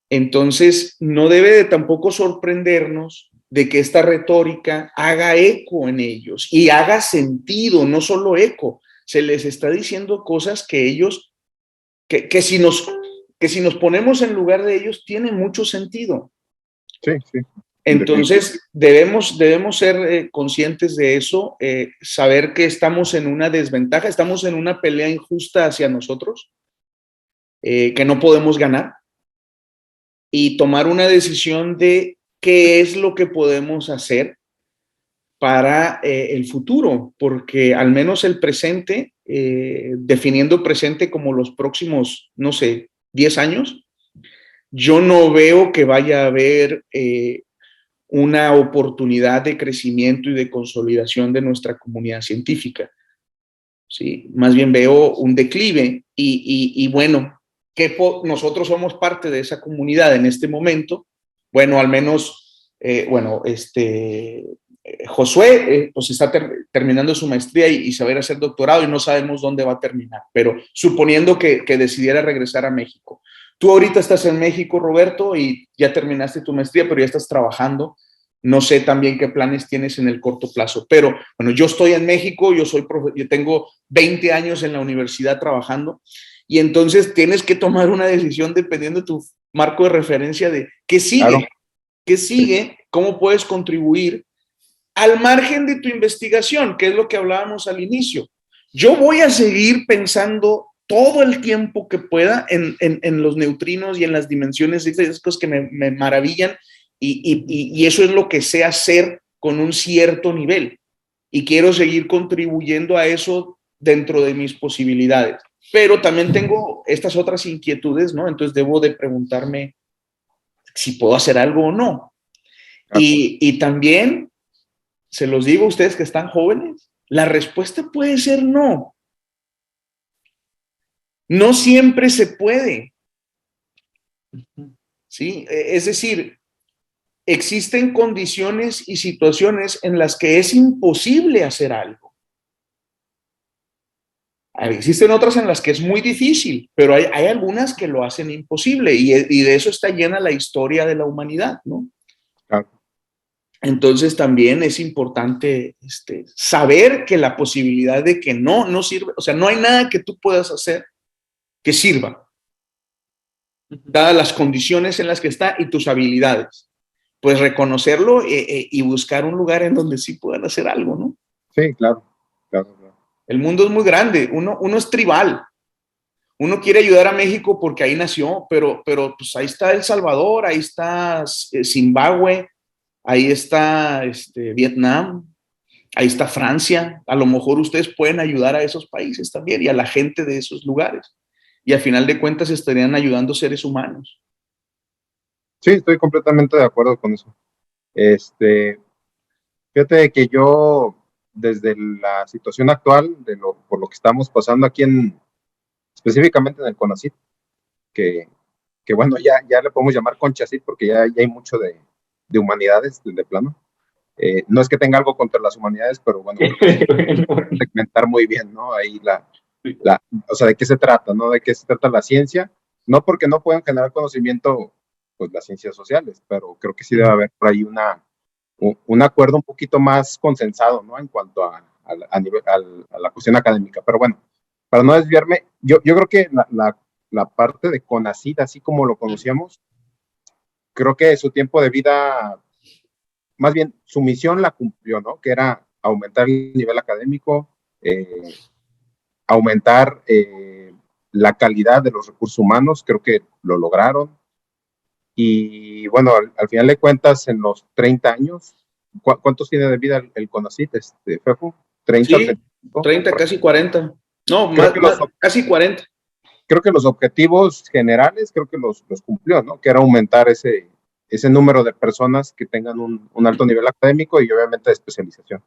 Entonces, no debe de tampoco sorprendernos de que esta retórica haga eco en ellos y haga sentido, no solo eco. Se les está diciendo cosas que ellos, que si nos ponemos en lugar de ellos, tiene mucho sentido. Sí, sí. Entonces, debemos ser conscientes de eso, saber que estamos en una desventaja, estamos en una pelea injusta hacia nosotros, que no podemos ganar, y tomar una decisión de qué es lo que podemos hacer para el futuro, porque al menos el presente, definiendo presente como los próximos, no sé, 10 años, yo no veo que vaya a haber una oportunidad de crecimiento y de consolidación de nuestra comunidad científica. ¿sí? Más bien veo un declive y bueno, nosotros somos parte de esa comunidad en este momento. Bueno, al menos, Josué pues está terminando su maestría y se va a ir a hacer doctorado y no sabemos dónde va a terminar, pero suponiendo que decidiera regresar a México. Tú ahorita estás en México, Roberto, y ya terminaste tu maestría, pero ya estás trabajando. No sé también qué planes tienes en el corto plazo, pero bueno, yo estoy en México, yo tengo 20 años en la universidad trabajando y entonces tienes que tomar una decisión dependiendo de tu marco de referencia de qué sigue, Claro. qué sigue, cómo puedes contribuir al margen de tu investigación, que es lo que hablábamos al inicio. Yo voy a seguir pensando todo el tiempo que pueda en los neutrinos y en las dimensiones, esas cosas que me maravillan, y eso es lo que sé hacer con un cierto nivel. Y quiero seguir contribuyendo a eso dentro de mis posibilidades. Pero también tengo estas otras inquietudes, ¿no? Entonces debo de preguntarme si puedo hacer algo o no. Y también, se los digo a ustedes que están jóvenes, la respuesta puede ser no. No siempre se puede. ¿Sí? Es decir, existen condiciones y situaciones en las que es imposible hacer algo. Existen otras en las que es muy difícil, pero hay algunas que lo hacen imposible y de eso está llena la historia de la humanidad, ¿no? Claro. Entonces también es importante saber que la posibilidad de que no sirve, o sea, no hay nada que tú puedas hacer que sirva, dadas las condiciones en las que está y tus habilidades. Pues reconocerlo y buscar un lugar en donde sí puedan hacer algo, ¿no? Sí, claro. El mundo es muy grande, uno es tribal. Uno quiere ayudar a México porque ahí nació, pero pues ahí está El Salvador, ahí está Zimbabue, ahí está Vietnam, ahí está Francia. A lo mejor ustedes pueden ayudar a esos países también y a la gente de esos lugares. Y al final de cuentas estarían ayudando seres humanos. Sí, estoy completamente de acuerdo con eso. Fíjate que yo, desde la situación actual, por lo que estamos pasando aquí específicamente en el CONACYT, que bueno, ya le podemos llamar CONCHACYT porque ya hay mucho de humanidades de plano. No es que tenga algo contra las humanidades, pero bueno, segmentar muy bien, ¿no? Ahí o sea, ¿de qué se trata, no? ¿De qué se trata la ciencia? No porque no puedan generar conocimiento, pues las ciencias sociales, pero creo que sí debe haber por ahí un acuerdo un poquito más consensado, ¿no? En cuanto a la cuestión académica. Pero bueno, para no desviarme, yo creo que la parte de CONACYT, así como lo conocíamos, creo que su tiempo de vida, más bien su misión la cumplió, ¿no? Que era aumentar el nivel académico, aumentar la calidad de los recursos humanos, creo que lo lograron. Y bueno, al final de cuentas, en los 30 años, ¿cuántos tiene de vida el CONACYT, Fefo? ¿30? Sí, 35? 30, casi 40. No, casi 40. Creo que los objetivos generales, creo que los cumplió, ¿no? Que era aumentar ese número de personas que tengan un alto nivel académico y obviamente de especialización.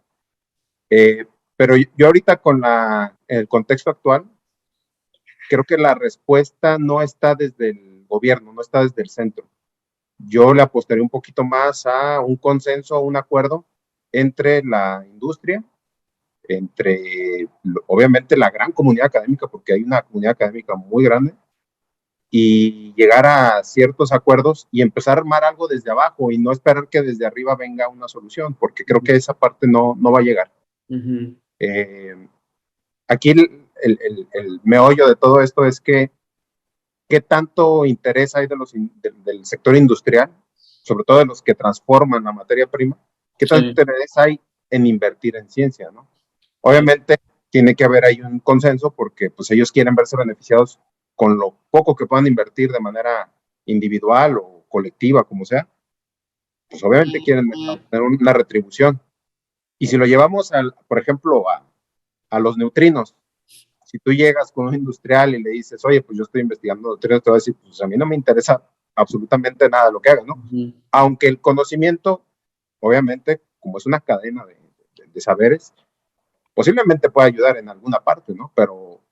Pero yo ahorita con el contexto actual, creo que la respuesta no está desde el gobierno, no está desde el centro. Yo le apostaría un poquito más a un consenso, un acuerdo entre la industria, entre obviamente la gran comunidad académica, porque hay una comunidad académica muy grande, y llegar a ciertos acuerdos y empezar a armar algo desde abajo y no esperar que desde arriba venga una solución, porque creo que esa parte no va a llegar. Uh-huh. Aquí el meollo de todo esto es que qué tanto interés hay del sector industrial, sobre todo de los que transforman la materia prima, qué tanto interés hay en invertir en ciencia, ¿no? Obviamente tiene que haber ahí un consenso porque pues ellos quieren verse beneficiados con lo poco que puedan invertir de manera individual o colectiva, como sea, pues obviamente quieren tener una retribución. Y si lo llevamos, por ejemplo, a los neutrinos, si tú llegas con un industrial y le dices, oye, pues yo estoy investigando neutrinos, te va a decir, pues a mí no me interesa absolutamente nada lo que hagas, ¿no? Uh-huh. Aunque el conocimiento, obviamente, como es una cadena de saberes, posiblemente pueda ayudar en alguna parte, ¿no? Pero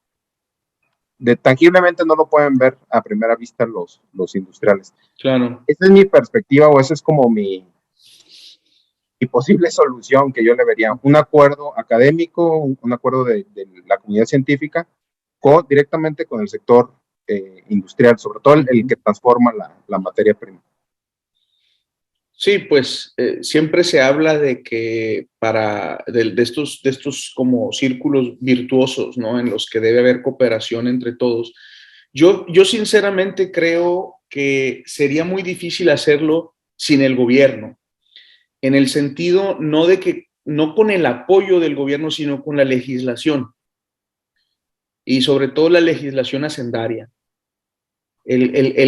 tangiblemente no lo pueden ver a primera vista los industriales. Claro. Esa es mi perspectiva, o esa es como mi posible solución que yo le vería. Un acuerdo académico, un acuerdo de la comunidad científica directamente con el sector industrial, sobre todo el que transforma la materia prima. Sí, pues siempre se habla de que de estos como círculos virtuosos, ¿no? En los que debe haber cooperación entre todos. Yo sinceramente creo que sería muy difícil hacerlo sin el gobierno, en el sentido no con el apoyo del gobierno, sino con la legislación, y sobre todo la legislación hacendaria. Este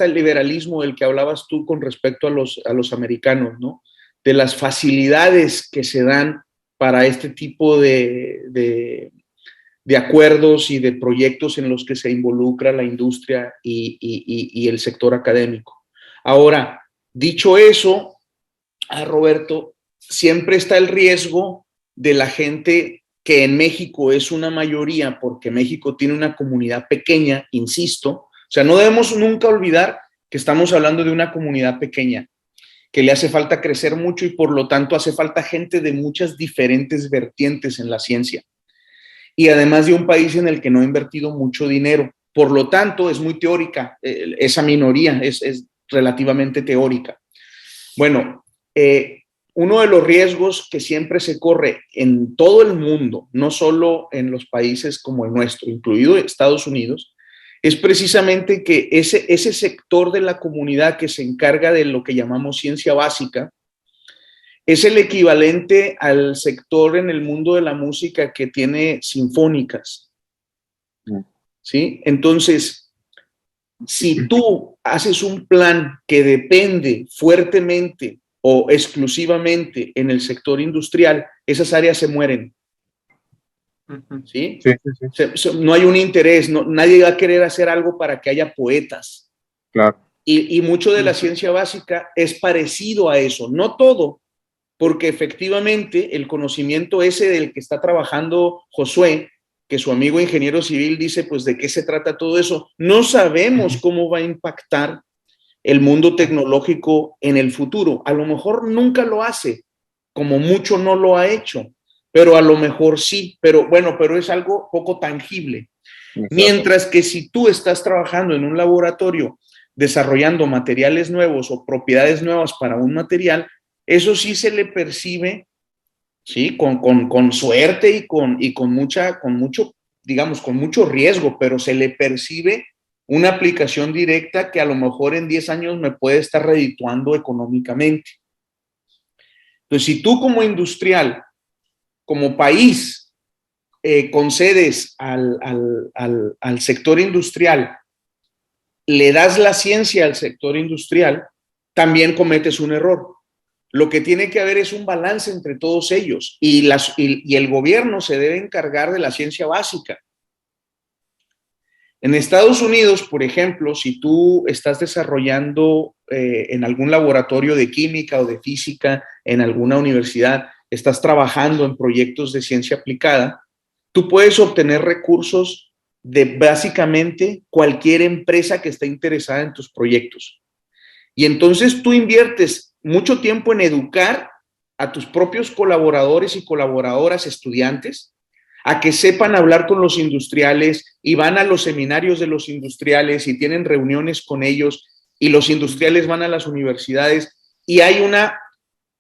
liberalismo del que hablabas tú con respecto a los americanos, ¿no? De las facilidades que se dan para este tipo de acuerdos y de proyectos en los que se involucra la industria y el sector académico. Ahora, dicho eso, Roberto, siempre está el riesgo de la gente que en México es una mayoría, porque México tiene una comunidad pequeña, insisto. O sea, no debemos nunca olvidar que estamos hablando de una comunidad pequeña, que le hace falta crecer mucho y por lo tanto hace falta gente de muchas diferentes vertientes en la ciencia. Y además de un país en el que no ha invertido mucho dinero. Por lo tanto, es muy teórica, esa minoría es relativamente teórica. Bueno, uno de los riesgos que siempre se corre en todo el mundo, no solo en los países como el nuestro, incluido Estados Unidos, es precisamente que ese sector de la comunidad que se encarga de lo que llamamos ciencia básica es el equivalente al sector en el mundo de la música que tiene sinfónicas. ¿Sí? Entonces, si tú haces un plan que depende fuertemente o exclusivamente en el sector industrial, esas áreas se mueren. ¿Sí? Sí. No hay un interés, nadie va a querer hacer algo para que haya poetas. Claro. Y mucho de la ciencia básica es parecido a eso, no todo, porque efectivamente el conocimiento ese del que está trabajando Josué, que su amigo ingeniero civil dice, pues, ¿de qué se trata todo eso? No sabemos cómo va a impactar el mundo tecnológico en el futuro. A lo mejor nunca lo hace, como mucho no lo ha hecho, pero a lo mejor sí, pero es algo poco tangible. Exacto. Mientras que si tú estás trabajando en un laboratorio desarrollando materiales nuevos o propiedades nuevas para un material, eso sí se le percibe, ¿sí? Con suerte y con mucho riesgo, pero se le percibe una aplicación directa que a lo mejor en 10 años me puede estar redituando económicamente. Entonces, si tú como industrial, como país, concedes al sector industrial, le das la ciencia al sector industrial, también cometes un error. Lo que tiene que haber es un balance entre todos ellos y el gobierno se debe encargar de la ciencia básica. En Estados Unidos, por ejemplo, si tú estás desarrollando en algún laboratorio de química o de física en alguna universidad, estás trabajando en proyectos de ciencia aplicada, tú puedes obtener recursos de básicamente cualquier empresa que esté interesada en tus proyectos. Y entonces tú inviertes mucho tiempo en educar a tus propios colaboradores y colaboradoras, estudiantes, a que sepan hablar con los industriales y van a los seminarios de los industriales y tienen reuniones con ellos y los industriales van a las universidades y hay un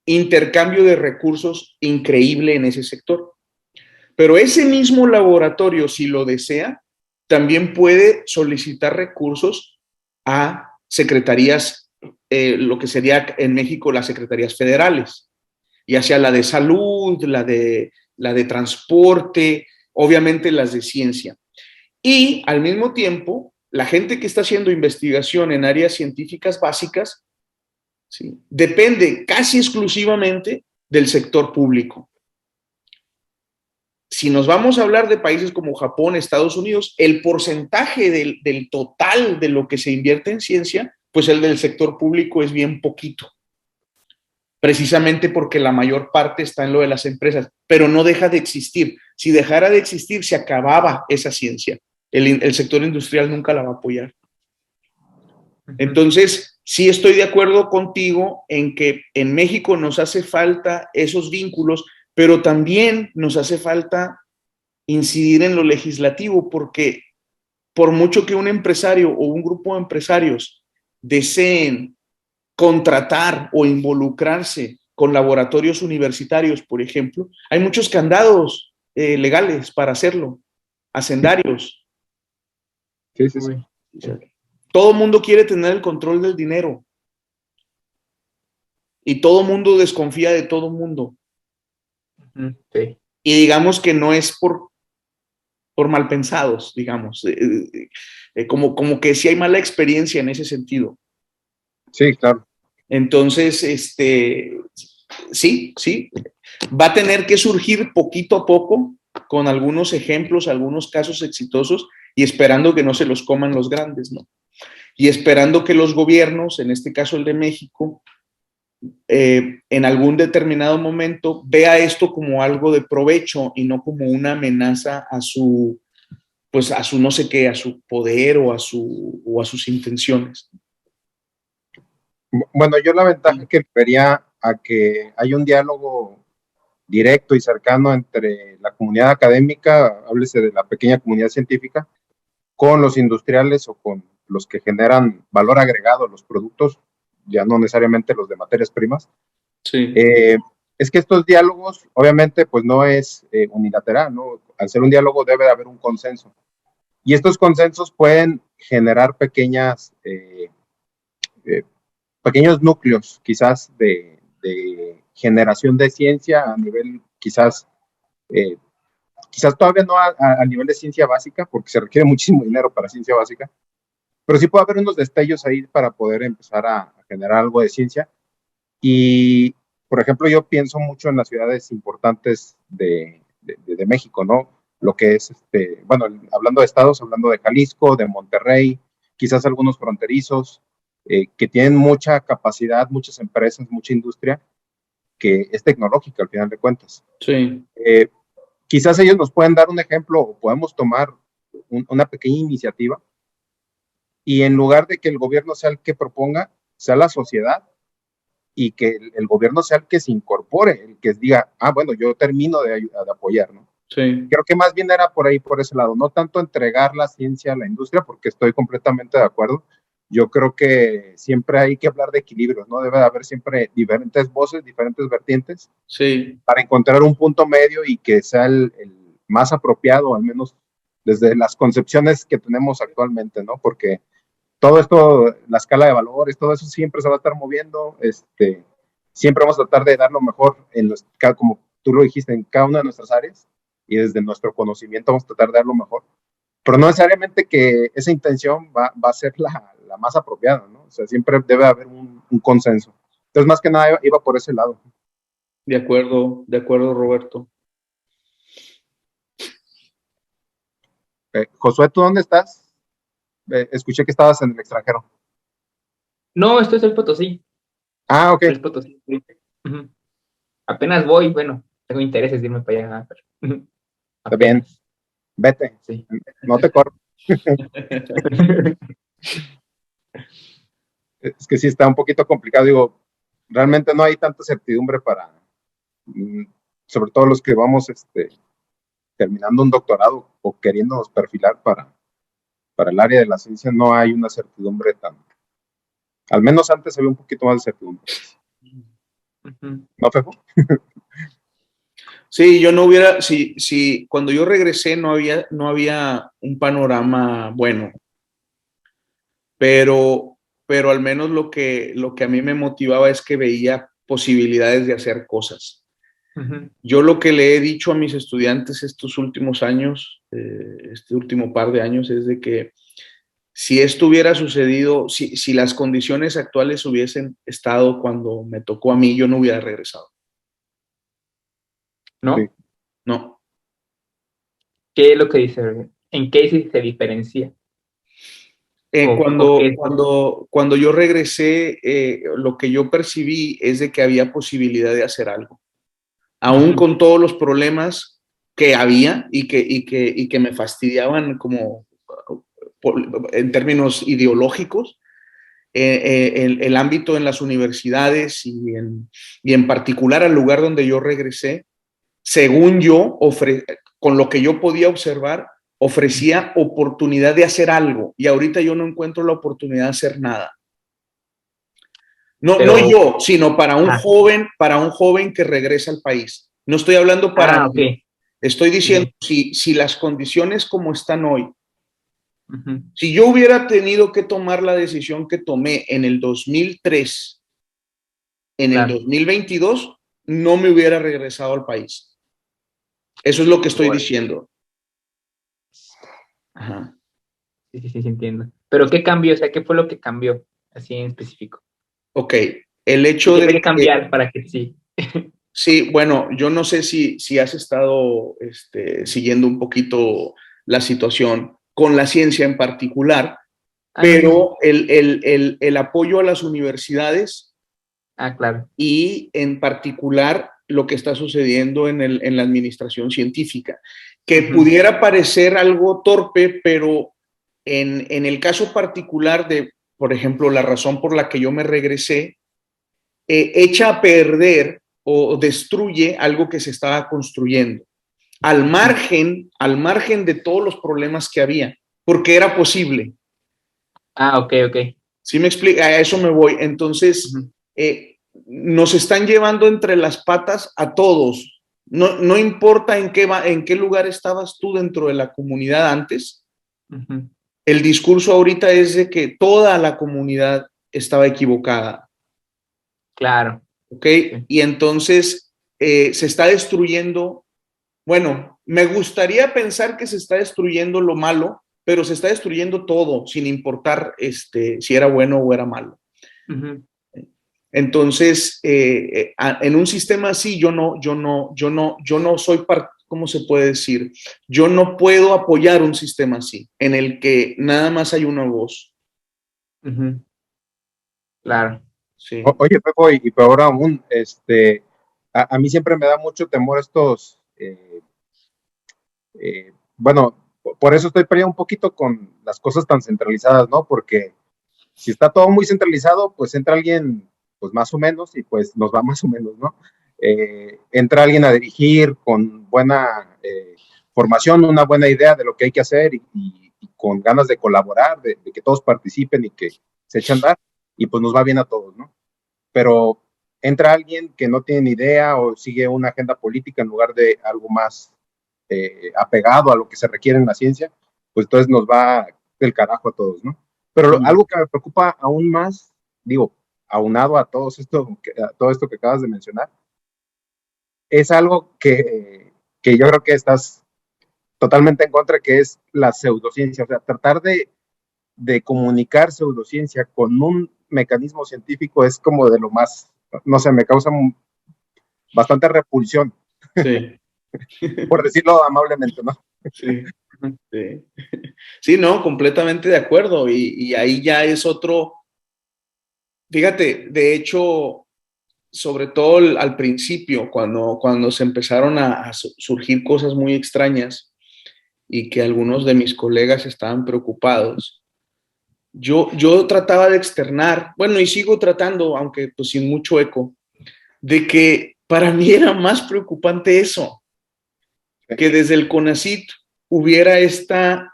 intercambio de recursos increíble en ese sector. Pero ese mismo laboratorio, si lo desea, también puede solicitar recursos a secretarías, lo que sería en México las secretarías federales, ya sea la de salud, la de transporte, obviamente las de ciencia. Y al mismo tiempo, la gente que está haciendo investigación en áreas científicas básicas, ¿sí?, depende casi exclusivamente del sector público. Si nos vamos a hablar de países como Japón, Estados Unidos, el porcentaje del total de lo que se invierte en ciencia, pues el del sector público es bien poquito. precisamente porque la mayor parte está en lo de las empresas, pero no deja de existir. Si dejara de existir, se acababa esa ciencia. El sector industrial nunca la va a apoyar. Entonces, sí estoy de acuerdo contigo en que en México nos hace falta esos vínculos, pero también nos hace falta incidir en lo legislativo, porque por mucho que un empresario o un grupo de empresarios deseen contratar o involucrarse con laboratorios universitarios, por ejemplo, hay muchos candados legales para hacerlo, hacendarios. Sí, sí, sí. Todo el mundo quiere tener el control del dinero y todo el mundo desconfía de todo el mundo. Sí. Y digamos que no es por mal pensados, digamos, como que sí hay mala experiencia en ese sentido. Sí, claro. Entonces, sí, va a tener que surgir poquito a poco con algunos ejemplos, algunos casos exitosos y esperando que no se los coman los grandes, ¿no? Y esperando que los gobiernos, en este caso el de México, en algún determinado momento vea esto como algo de provecho y no como una amenaza a su no sé qué, a su poder o a sus intenciones. Bueno, yo la ventaja que vería a que hay un diálogo directo y cercano entre la comunidad académica, háblese de la pequeña comunidad científica, con los industriales o con los que generan valor agregado a los productos, ya no necesariamente los de materias primas. Sí. Es que estos diálogos, obviamente, pues no es unilateral, ¿no? Al ser un diálogo debe de haber un consenso. Y estos consensos pueden generar pequeños núcleos, quizás, de generación de ciencia a nivel, quizás todavía no a nivel de ciencia básica, porque se requiere muchísimo dinero para ciencia básica, pero sí puede haber unos destellos ahí para poder empezar a generar algo de ciencia. Y, por ejemplo, yo pienso mucho en las ciudades importantes de México, ¿no? Lo que es, bueno, hablando de estados, hablando de Jalisco, de Monterrey, quizás algunos fronterizos, que tienen mucha capacidad, muchas empresas, mucha industria, que es tecnológica al final de cuentas. Sí. Quizás ellos nos pueden dar un ejemplo o podemos tomar una pequeña iniciativa y en lugar de que el gobierno sea el que proponga, sea la sociedad y que el gobierno sea el que se incorpore, el que diga, bueno, yo termino de apoyar, ¿no? Sí. Creo que más bien era por ahí, por ese lado, no tanto entregar la ciencia a la industria, porque estoy completamente de acuerdo. Yo creo que siempre hay que hablar de equilibrios, ¿no? Debe de haber siempre diferentes voces, diferentes vertientes, Sí. para encontrar un punto medio y que sea el más apropiado, al menos desde las concepciones que tenemos actualmente, ¿no? Porque todo esto, la escala de valores, todo eso siempre se va a estar moviendo, siempre vamos a tratar de dar lo mejor, como tú lo dijiste, en cada una de nuestras áreas, y desde nuestro conocimiento vamos a tratar de dar lo mejor, pero no necesariamente que esa intención va a ser la más apropiada, ¿no? O sea, siempre debe haber un consenso. Entonces, más que nada, iba por ese lado. De acuerdo, Roberto. Josué, ¿tú dónde estás? Escuché que estabas en el extranjero. No, esto es el Potosí. Ah, ok. El Potosí. Uh-huh. Apenas voy, bueno, tengo intereses de irme para allá. Pero, Está bien. Vete. Sí. No te corro. Es que sí está un poquito complicado. Digo, realmente no hay tanta certidumbre para, sobre todo los que vamos terminando un doctorado o queriéndonos perfilar para el área de la ciencia, no hay una certidumbre tan. Al menos antes había un poquito más de certidumbre. Uh-huh. ¿No, Fefo? Sí, yo no hubiera, si cuando yo regresé no había un panorama bueno, pero al menos lo que a mí me motivaba es que veía posibilidades de hacer cosas. Uh-huh. Yo lo que le he dicho a mis estudiantes estos últimos años, este último par de años, es de que si esto hubiera sucedido, si las condiciones actuales hubiesen estado cuando me tocó a mí, yo no hubiera regresado. ¿No? Sí. No. ¿Qué es lo que dice? ¿En qué se diferencia? Cuando yo regresé, lo que yo percibí es de que había posibilidad de hacer algo. Aún con todos los problemas que había y que me fastidiaban como en términos ideológicos, el ámbito en las universidades y en particular al lugar donde yo regresé, según yo, con lo que yo podía observar, ofrecía oportunidad de hacer algo y ahorita yo no encuentro la oportunidad de hacer nada. No, Pero, no yo, sino para un joven que regresa al país. No estoy hablando para mí. ok. Estoy diciendo, si las condiciones como están hoy, si yo hubiera tenido que tomar la decisión que tomé en el 2003, en el 2022, no me hubiera regresado al país. Eso es lo que estoy diciendo. Ajá. Sí, entiendo. Pero ¿qué cambió? O sea, ¿qué fue lo que cambió? Así en específico. Ok, el hecho de cambiar para que sí. Sí, bueno, yo no sé si has estado siguiendo un poquito la situación con la ciencia en particular, pero el apoyo a las universidades claro. y en particular lo que está sucediendo en la administración científica, que pudiera parecer algo torpe, pero en el caso particular de, por ejemplo, la razón por la que yo me regresé, echa a perder o destruye algo que se estaba construyendo, al margen de todos los problemas que había, porque era posible. Ok. ¿Sí me explica? A eso me voy. Entonces, nos están llevando entre las patas a todos. No importa en qué lugar estabas tú dentro de la comunidad antes. El discurso ahorita es de que toda la comunidad estaba equivocada. Claro. ¿Ok? Y entonces se está destruyendo. Bueno, me gustaría pensar que se está destruyendo lo malo, pero se está destruyendo todo, sin importar si era bueno o era malo. Entonces, en un sistema así, yo no soy ¿cómo se puede decir? Yo no puedo apoyar un sistema así, en el que nada más hay una voz. Claro. Sí. Oye, Pepo, y peor aún, a mí siempre me da mucho temor estos, bueno, por eso estoy peleando un poquito con las cosas tan centralizadas, ¿no? Porque si está todo muy centralizado, pues entra alguien, pues más o menos, y pues nos va más o menos, ¿no? Entra alguien a dirigir con buena formación, una buena idea de lo que hay que hacer y con ganas de colaborar, de que todos participen y que se echen a dar, y pues nos va bien a todos, ¿no? Pero entra alguien que no tiene ni idea o sigue una agenda política en lugar de algo más apegado a lo que se requiere en la ciencia, pues entonces nos va del carajo a todos, ¿no? Pero algo que me preocupa aún más, digo, aunado a todo esto que acabas de mencionar, es algo que yo creo que estás totalmente en contra, que es la pseudociencia. O sea, tratar de comunicar pseudociencia con un mecanismo científico es como de lo más, no sé, me causa bastante repulsión. Sí. Por decirlo amablemente, ¿no? Sí. Sí, no, completamente de acuerdo. Y ahí ya es otro. Fíjate, de hecho, sobre todo al principio, cuando se empezaron a surgir cosas muy extrañas y que algunos de mis colegas estaban preocupados, yo trataba de externar, bueno, y sigo tratando, aunque pues sin mucho eco, de que para mí era más preocupante eso, que desde el CONACYT hubiera esta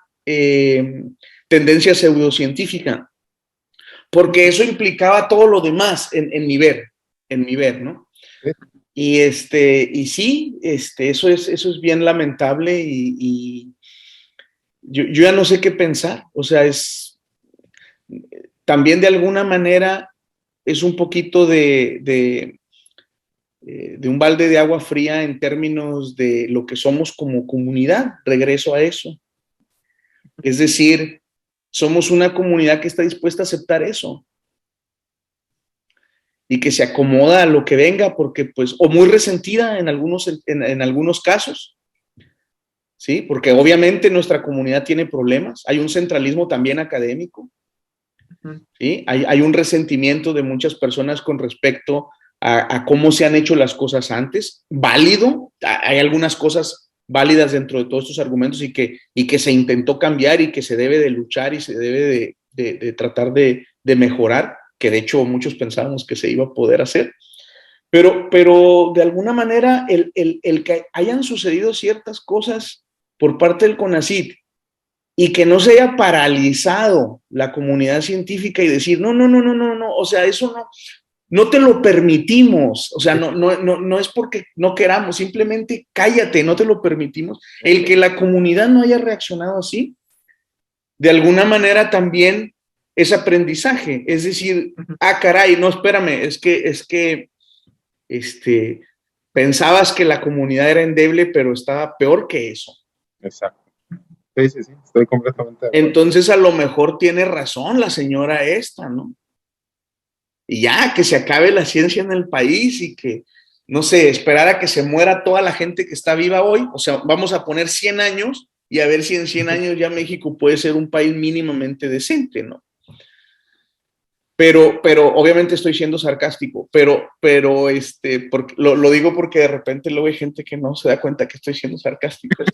tendencia pseudocientífica, porque eso implicaba todo lo demás en mi ver, ¿no? Sí. Y sí, eso es bien lamentable y yo ya no sé qué pensar. O sea, también de alguna manera es un poquito de un balde de agua fría en términos de lo que somos como comunidad. Regreso a eso. Es decir, somos una comunidad que está dispuesta a aceptar eso y que se acomoda a lo que venga, porque pues, o muy resentida en algunos casos, ¿sí? Porque obviamente nuestra comunidad tiene problemas, hay un centralismo también académico, ¿sí? Hay un resentimiento de muchas personas con respecto a cómo se han hecho las cosas antes. Válido, hay algunas cosas válidas dentro de todos estos argumentos y que se intentó cambiar y que se debe de luchar y se debe de tratar de mejorar, que de hecho muchos pensábamos que se iba a poder hacer. Pero de alguna manera el que hayan sucedido ciertas cosas por parte del CONACYT y que no se haya paralizado la comunidad científica y decir, no, o sea, eso no te lo permitimos, o sea, no es porque no queramos, simplemente cállate, no te lo permitimos. El que la comunidad no haya reaccionado así, de alguna manera también es aprendizaje, es decir, caray, no, espérame, es que pensabas que la comunidad era endeble, pero estaba peor que eso. Exacto. Sí, estoy completamente de acuerdo. Entonces, a lo mejor tiene razón la señora esta, ¿no? Y ya, que se acabe la ciencia en el país y que, no sé, esperar a que se muera toda la gente que está viva hoy. O sea, vamos a poner 100 años y a ver si en 100 años ya México puede ser un país mínimamente decente, ¿no? Pero obviamente estoy siendo sarcástico, pero porque, lo digo porque de repente luego hay gente que no se da cuenta que estoy siendo sarcástico.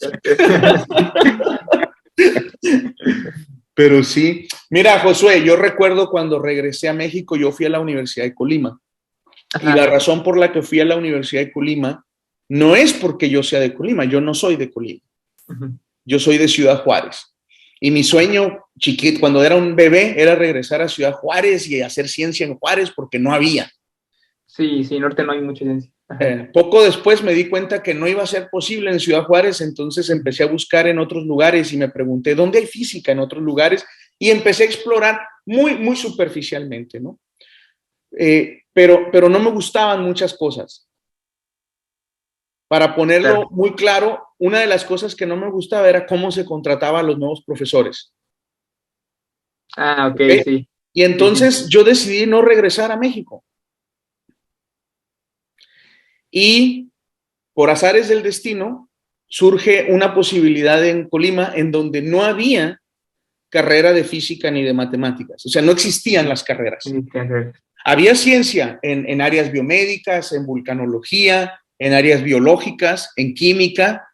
Pero sí, mira, Josué, yo recuerdo cuando regresé a México, yo fui a la Universidad de Colima. Ajá. Y la razón por la que fui a la Universidad de Colima no es porque yo sea de Colima, yo no soy de Colima. Uh-huh. Yo soy de Ciudad Juárez. Y mi sueño chiquito, cuando era un bebé, era regresar a Ciudad Juárez y hacer ciencia en Juárez porque no había. Sí, norte no hay mucha ciencia. Poco después me di cuenta que no iba a ser posible en Ciudad Juárez, entonces empecé a buscar en otros lugares y me pregunté, ¿dónde hay física en otros lugares? Y empecé a explorar muy superficialmente, ¿no? Pero no me gustaban muchas cosas. Para ponerlo muy claro, una de las cosas que no me gustaba era cómo se contrataba a los nuevos profesores. Ok, sí. Y entonces yo decidí no regresar a México. Y por azares del destino, surge una posibilidad en Colima en donde no había carrera de física ni de matemáticas. O sea, no existían las carreras. Había ciencia en áreas biomédicas, en vulcanología, en áreas biológicas, en química,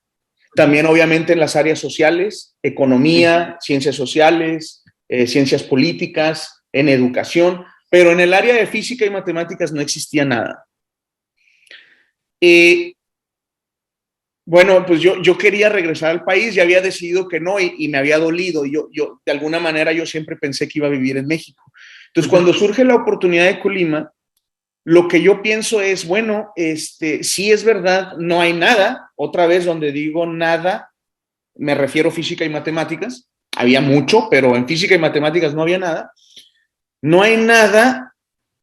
también obviamente en las áreas sociales, economía, ciencias sociales, ciencias políticas, en educación, pero en el área de física y matemáticas no existía nada. Bueno, pues yo quería regresar al país, ya había decidido que no y me había dolido. Yo de alguna manera yo siempre pensé que iba a vivir en México. Entonces, cuando surge la oportunidad de Colima, lo que yo pienso es, bueno, sí es verdad, no hay nada. Otra vez, donde digo nada, me refiero a física y matemáticas. Había mucho, pero en física y matemáticas no había nada. No hay nada,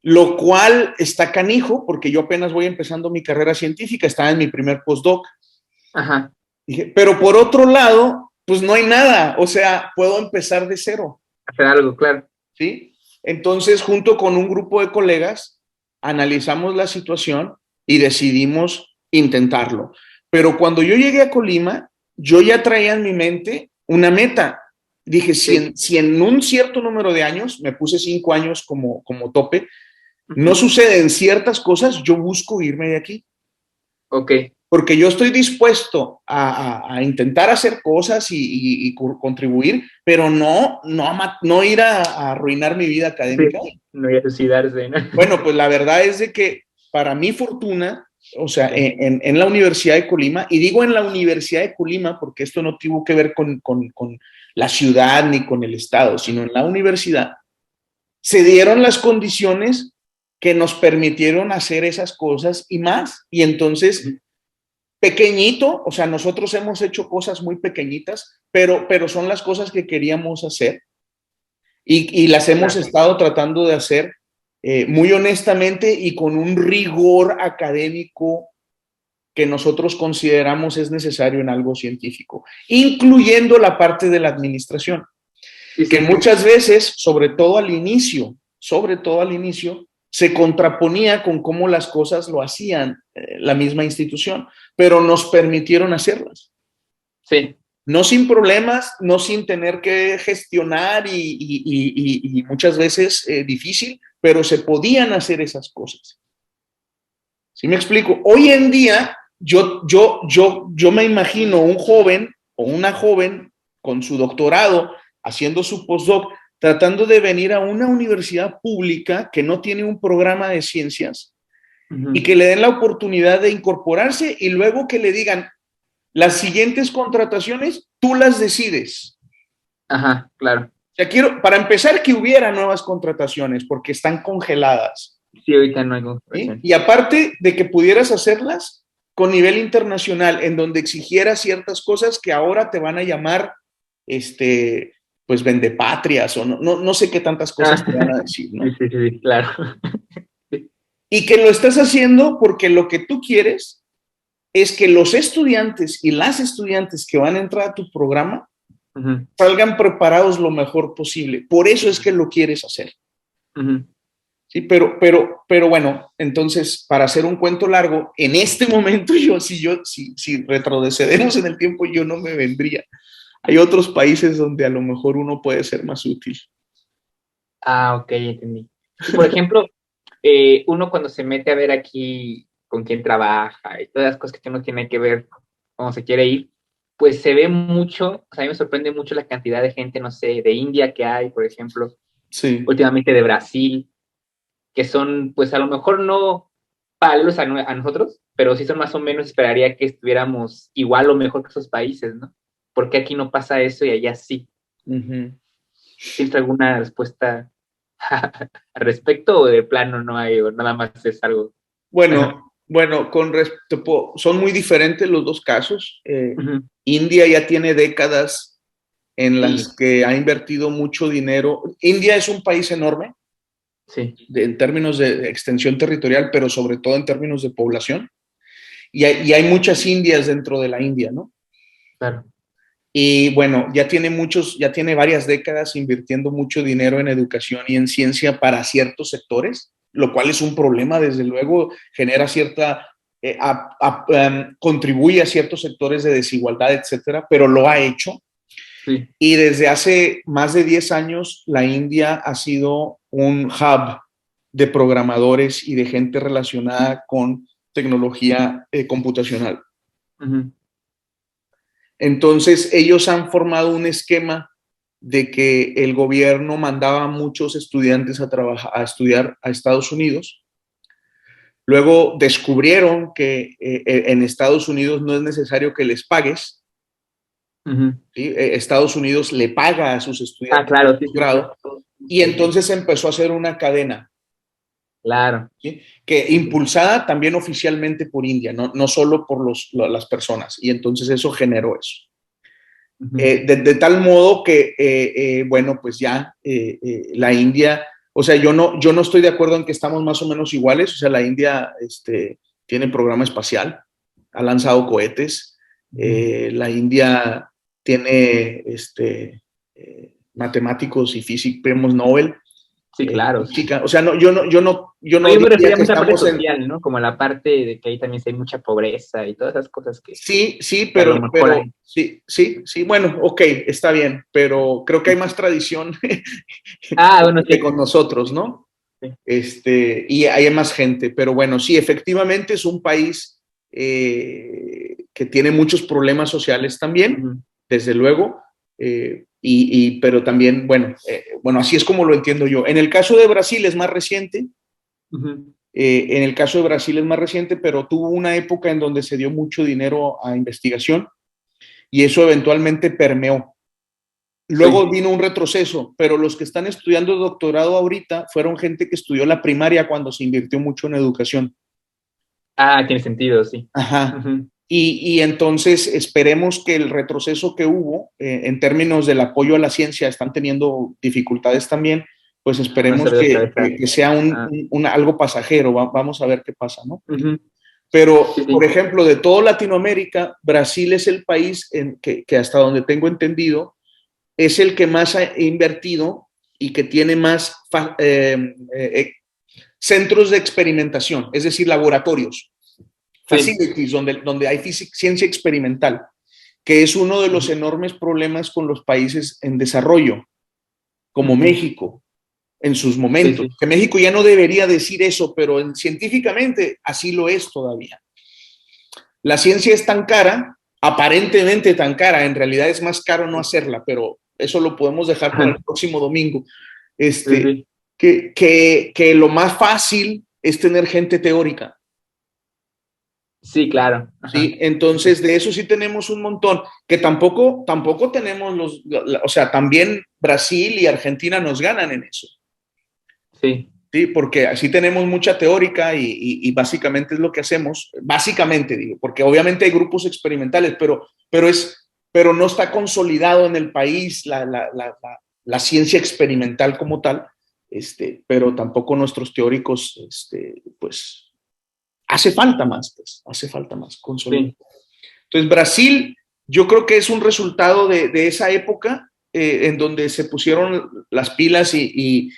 lo cual está canijo, porque yo apenas voy empezando mi carrera científica, estaba en mi primer postdoc. Ajá. Dije, pero por otro lado, pues no hay nada, o sea, puedo empezar de cero. Hacer algo, claro. ¿Sí? Entonces, junto con un grupo de colegas, analizamos la situación y decidimos intentarlo. Pero cuando yo llegué a Colima, yo ya traía en mi mente una meta. Dije, si en un cierto número de años, me puse 5 años como tope, no suceden ciertas cosas, yo busco irme de aquí. Ok. Porque yo estoy dispuesto a intentar hacer cosas y contribuir, pero no ir a arruinar mi vida académica. Sí, no ir a suicidarse, ¿no? Bueno, pues la verdad es de que para mi fortuna, o sea, en la Universidad de Colima, y digo en la Universidad de Colima porque esto no tuvo que ver con la ciudad ni con el estado, sino en la universidad, se dieron las condiciones que nos permitieron hacer esas cosas y más. Y entonces, pequeñito, o sea, nosotros hemos hecho cosas muy pequeñitas, pero son las cosas que queríamos hacer y las hemos estado tratando de hacer muy honestamente y con un rigor académico que nosotros consideramos es necesario en algo científico, incluyendo la parte de la administración, que muchas veces, sobre todo al inicio, se contraponía con cómo las cosas lo hacían la misma institución, pero nos permitieron hacerlas. Sí. no sin problemas, no sin tener que gestionar y muchas veces difícil, pero se podían hacer esas cosas. ¿Sí me explico? Hoy en día, yo me imagino un joven o una joven con su doctorado haciendo su postdoc, tratando de venir a una universidad pública que no tiene un programa de ciencias y que le den la oportunidad de incorporarse y luego que le digan, las siguientes contrataciones, tú las decides. Ajá, claro. O sea, quiero, para empezar, que hubiera nuevas contrataciones porque están congeladas. Sí, ahorita no hay ¿Sí? contratación. Y aparte de que pudieras hacerlas con nivel internacional, en donde exigieras ciertas cosas que ahora te van a llamar, pues, vendepatrias o no sé qué tantas cosas te van a decir, ¿no? Sí, claro. Y que lo estás haciendo porque lo que tú quieres es que los estudiantes y las estudiantes que van a entrar a tu programa salgan preparados lo mejor posible. Por eso es que lo quieres hacer. Sí, pero bueno, entonces, para hacer un cuento largo, en este momento si retrocedemos en el tiempo, yo no me vendría. Hay otros países donde a lo mejor uno puede ser más útil. Ah, ok, entendí. Y, por ejemplo, uno cuando se mete a ver aquí con quién trabaja y todas las cosas que uno tiene que ver cuando se quiere ir, pues se ve mucho, o sea, a mí me sorprende mucho la cantidad de gente, no sé, de India que hay, por ejemplo, Sí. últimamente de Brasil, que son, pues a lo mejor no paralelos a nosotros, pero sí son más o menos, esperaría que estuviéramos igual o mejor que esos países, ¿no? ¿Por qué aquí no pasa eso y allá sí? ¿Tienes alguna respuesta al respecto o de plano no hay o nada más es algo? Bueno, con respecto, son muy diferentes los dos casos. India ya tiene décadas en las que ha invertido mucho dinero. India es un país enorme, en términos de extensión territorial, pero sobre todo en términos de población. Y hay muchas Indias dentro de la India, ¿no? Claro. Y bueno, ya tiene varias décadas invirtiendo mucho dinero en educación y en ciencia para ciertos sectores, lo cual es un problema, desde luego, genera contribuye a ciertos sectores de desigualdad, etcétera, pero lo ha hecho. Sí. Y desde hace más de 10 años, la India ha sido un hub de programadores y de gente relacionada con tecnología computacional. Entonces, ellos han formado un esquema de que el gobierno mandaba a muchos estudiantes a estudiar a Estados Unidos. Luego descubrieron que en Estados Unidos no es necesario que les pagues. ¿Sí? Estados Unidos le paga a sus estudiantes claro, de grado, y entonces empezó a hacer una cadena. Claro. ¿Sí? Que impulsada también oficialmente por India, no solo por las personas, y entonces eso generó eso. De tal modo que, bueno, pues ya la India, o sea, yo no estoy de acuerdo en que estamos más o menos iguales, o sea, la India tiene programa espacial, ha lanzado cohetes, la India tiene matemáticos y físicos, premios Nobel. Sí, claro. O sea, yo no yo me refería que mucho a la parte estamos social, ¿no? Como la parte de que ahí también hay mucha pobreza y todas esas cosas que... Sí, pero sí, bueno, ok, está bien, pero creo que hay más tradición bueno, que con nosotros, ¿no? Sí. Y hay más gente, pero bueno, sí, efectivamente es un país que tiene muchos problemas sociales también, desde luego, pero también, bueno, así es como lo entiendo yo. En el caso de Brasil es más reciente. En el caso de Brasil es más reciente, pero tuvo una época en donde se dio mucho dinero a investigación y eso eventualmente permeó. Luego vino un retroceso, pero los que están estudiando doctorado ahorita fueron gente que estudió la primaria cuando se invirtió mucho en educación. Tiene sentido, sí. Ajá. Y entonces esperemos que el retroceso que hubo en términos del apoyo a la ciencia, están teniendo dificultades también, pues esperemos que sea algo pasajero. Vamos a ver qué pasa, ¿no? Pero, por ejemplo, de toda Latinoamérica, Brasil es el país que hasta donde tengo entendido, es el que más ha invertido y que tiene más centros de experimentación, es decir, laboratorios, facilities, donde hay ciencia experimental. que es uno de los enormes problemas con los países en desarrollo, como México, en sus momentos. Sí, sí. Que México ya no debería decir eso, pero científicamente así lo es todavía. La ciencia es tan cara, aparentemente tan cara, en realidad es más caro no hacerla, pero eso lo podemos dejar para el próximo domingo. Sí, sí. Que lo más fácil es tener gente teórica. Sí, claro. Ajá. ¿Sí? Entonces, de eso sí tenemos un montón, que tampoco tenemos o sea, también Brasil y Argentina nos ganan en eso. Sí, Sí, porque así tenemos mucha teórica y básicamente es lo que hacemos, básicamente digo, porque obviamente hay grupos experimentales, pero no está consolidado en el país la ciencia experimental como tal, pero tampoco nuestros teóricos, pues hace falta más consolidar. sí, Entonces Brasil, yo creo que es un resultado de esa época en donde se pusieron las pilas y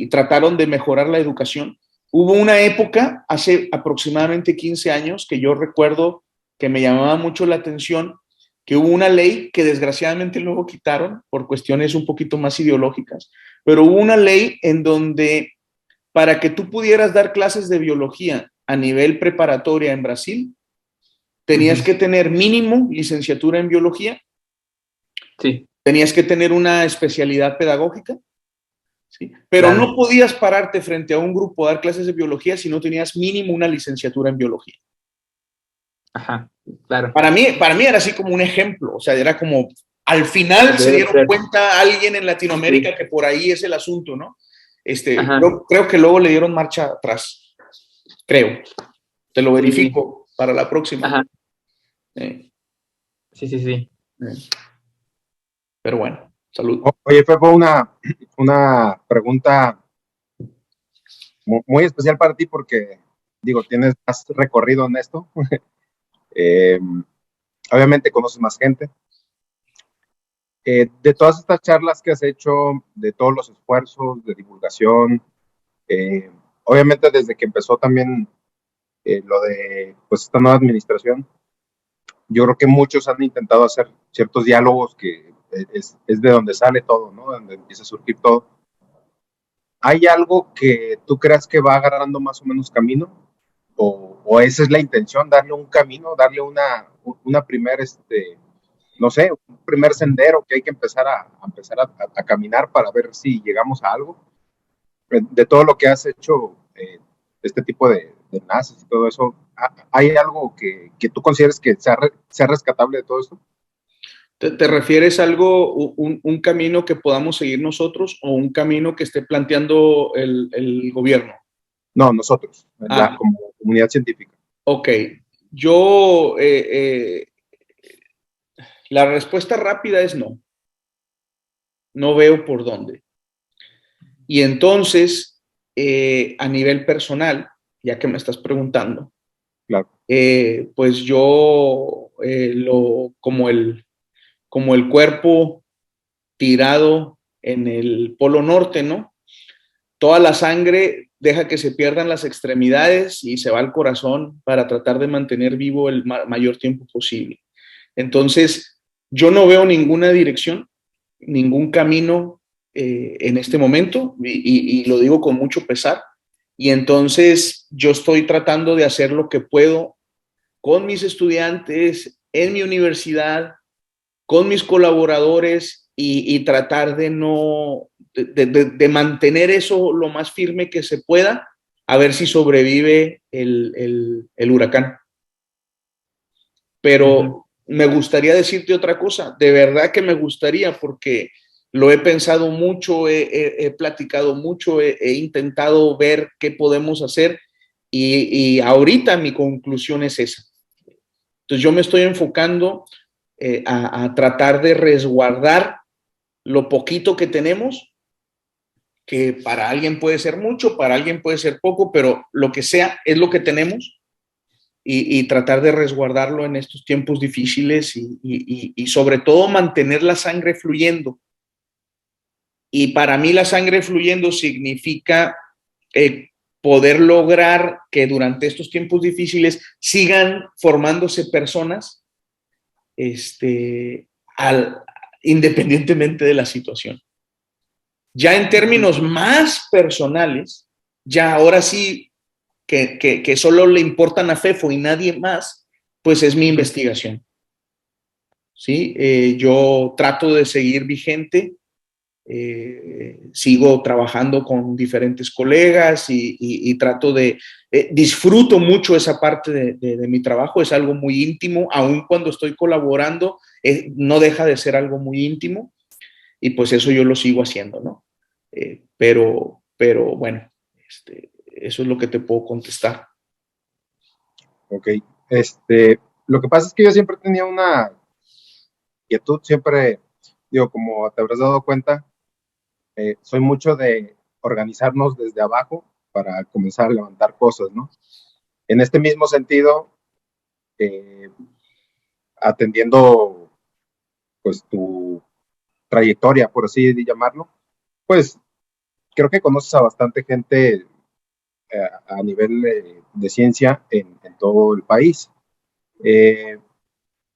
trataron de mejorar la educación. Hubo una época, hace aproximadamente 15 años, que yo recuerdo que me llamaba mucho la atención, que hubo una ley que desgraciadamente luego quitaron por cuestiones un poquito más ideológicas, pero hubo una ley en donde para que tú pudieras dar clases de biología a nivel preparatoria en Brasil, tenías que tener mínimo licenciatura en biología, sí, tenías que tener una especialidad pedagógica, ¿sí? Pero claro. no podías pararte frente a un grupo a dar clases de biología si no tenías mínimo una licenciatura en biología. Ajá, claro. Para mí era así como un ejemplo, o sea, era como, al final se Debe dieron ser. cuenta alguien en Latinoamérica Sí. que por ahí es el asunto, ¿no? Ajá. Creo que luego le dieron marcha atrás, creo. Te lo Sí, sí. verifico para la próxima. Ajá. Eh, Sí, sí, sí. pero bueno, salud. Oye, Fefo, una pregunta muy especial para ti porque, digo, tienes más recorrido en esto. Eh, obviamente conoces más gente. De todas estas charlas que has hecho, de todos los esfuerzos de divulgación, eh, obviamente desde que empezó también lo de pues, esta nueva administración, yo creo que muchos han intentado hacer ciertos diálogos que es de donde sale todo, ¿no? Donde empieza a surgir todo. ¿Hay algo que tú creas que va agarrando más o menos camino? ¿O esa es la intención, darle un camino, darle una primera, no sé, un primer sendero que hay que empezar a caminar para ver si llegamos a algo? De todo lo que has hecho, este tipo de enlaces y todo eso, ¿hay algo que tú consideres que sea rescatable de todo esto? ¿Te refieres a algo, un camino que podamos seguir nosotros o un camino que esté planteando el gobierno? No, nosotros, Ah, como comunidad científica. ok. Yo, la respuesta rápida es no. No veo por dónde. Y entonces, a nivel personal, ya que me estás preguntando, Claro. pues yo como el cuerpo tirado en el polo norte, ¿no? Toda la sangre deja que se pierdan las extremidades y se va al corazón para tratar de mantener vivo el mayor tiempo posible. Entonces, yo no veo ninguna dirección, ningún camino en este momento y lo digo con mucho pesar. Y entonces yo estoy tratando de hacer lo que puedo con mis estudiantes en mi universidad, con mis colaboradores y tratar de no, de mantener eso lo más firme que se pueda, a ver si sobrevive el huracán. Pero me gustaría decirte otra cosa, de verdad que me gustaría porque lo he pensado mucho, he platicado mucho, he intentado ver qué podemos hacer y ahorita mi conclusión es esa. Entonces yo me estoy enfocando a tratar de resguardar lo poquito que tenemos, que para alguien puede ser mucho, para alguien puede ser poco, pero lo que sea es lo que tenemos y tratar de resguardarlo en estos tiempos difíciles y sobre todo mantener la sangre fluyendo. Y para mí la sangre fluyendo significa poder lograr que durante estos tiempos difíciles sigan formándose personas independientemente de la situación. Ya en términos más personales, ya ahora sí que solo le importan a Fefo y nadie más, pues es mi investigación. ¿Sí? Yo trato de seguir vigente, sigo trabajando con diferentes colegas y trato de, disfruto mucho esa parte de mi trabajo, es algo muy íntimo, aun cuando estoy colaborando, no deja de ser algo muy íntimo y pues eso yo lo sigo haciendo, ¿no? Pero bueno, eso es lo que te puedo contestar. Ok. Lo que pasa es que yo siempre tenía una inquietud, siempre, digo, como te habrás dado cuenta, soy mucho de organizarnos desde abajo para comenzar a levantar cosas, ¿no? En este mismo sentido, eh, atendiendo pues tu trayectoria, por así llamarlo, pues creo que conoces a bastante gente a nivel de ciencia en todo el país. Eh,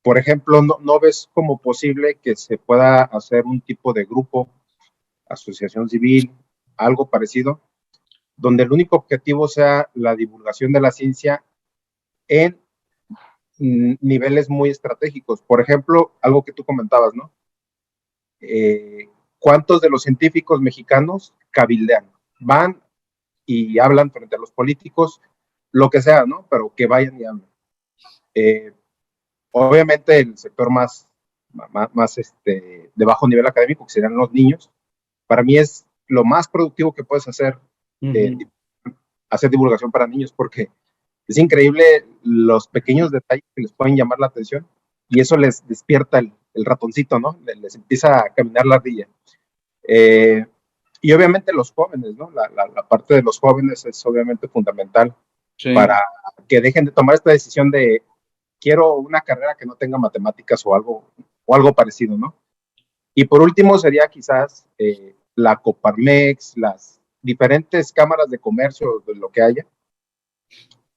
por ejemplo, ¿no ves como posible que se pueda hacer un tipo de grupo, asociación civil, algo parecido, donde el único objetivo sea la divulgación de la ciencia en niveles muy estratégicos? Por ejemplo, algo que tú comentabas, ¿no? ¿Cuántos de los científicos mexicanos cabildean? Van y hablan frente a los políticos, lo que sea, ¿no? Pero que vayan y hablen. Obviamente el sector más de bajo nivel académico, que serían los niños, para mí es lo más productivo que puedes hacer, hacer divulgación para niños, porque es increíble los pequeños detalles que les pueden llamar la atención y eso les despierta el ratoncito, ¿no? Les empieza a caminar la ardilla. Y obviamente los jóvenes, ¿no? La parte de los jóvenes es obviamente fundamental, sí, para que dejen de tomar esta decisión de quiero una carrera que no tenga matemáticas o algo parecido, ¿no? Y por último sería quizás la Coparmex, las diferentes cámaras de comercio, de lo que haya,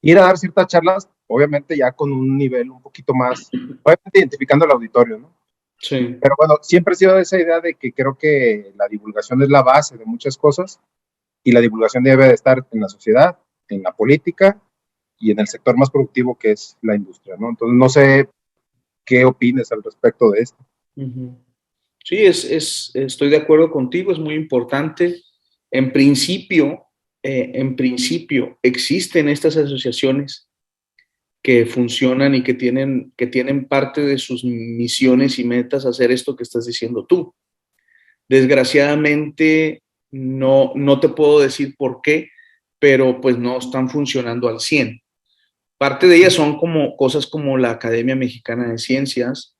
ir a dar ciertas charlas, obviamente ya con un nivel un poquito más, obviamente identificando el auditorio, ¿no? Sí. Pero bueno, siempre he sido de esa idea de que creo que la divulgación es la base de muchas cosas y la divulgación debe de estar en la sociedad, en la política y en el sector más productivo que es la industria, ¿no? Entonces, no sé qué opines al respecto de esto. Sí, estoy de acuerdo contigo, es muy importante. En principio, existen estas asociaciones que funcionan y que tienen parte de sus misiones y metas hacer esto que estás diciendo tú. Desgraciadamente, no te puedo decir por qué, pero pues no están funcionando al 100. Parte de ellas son como cosas como la Academia Mexicana de Ciencias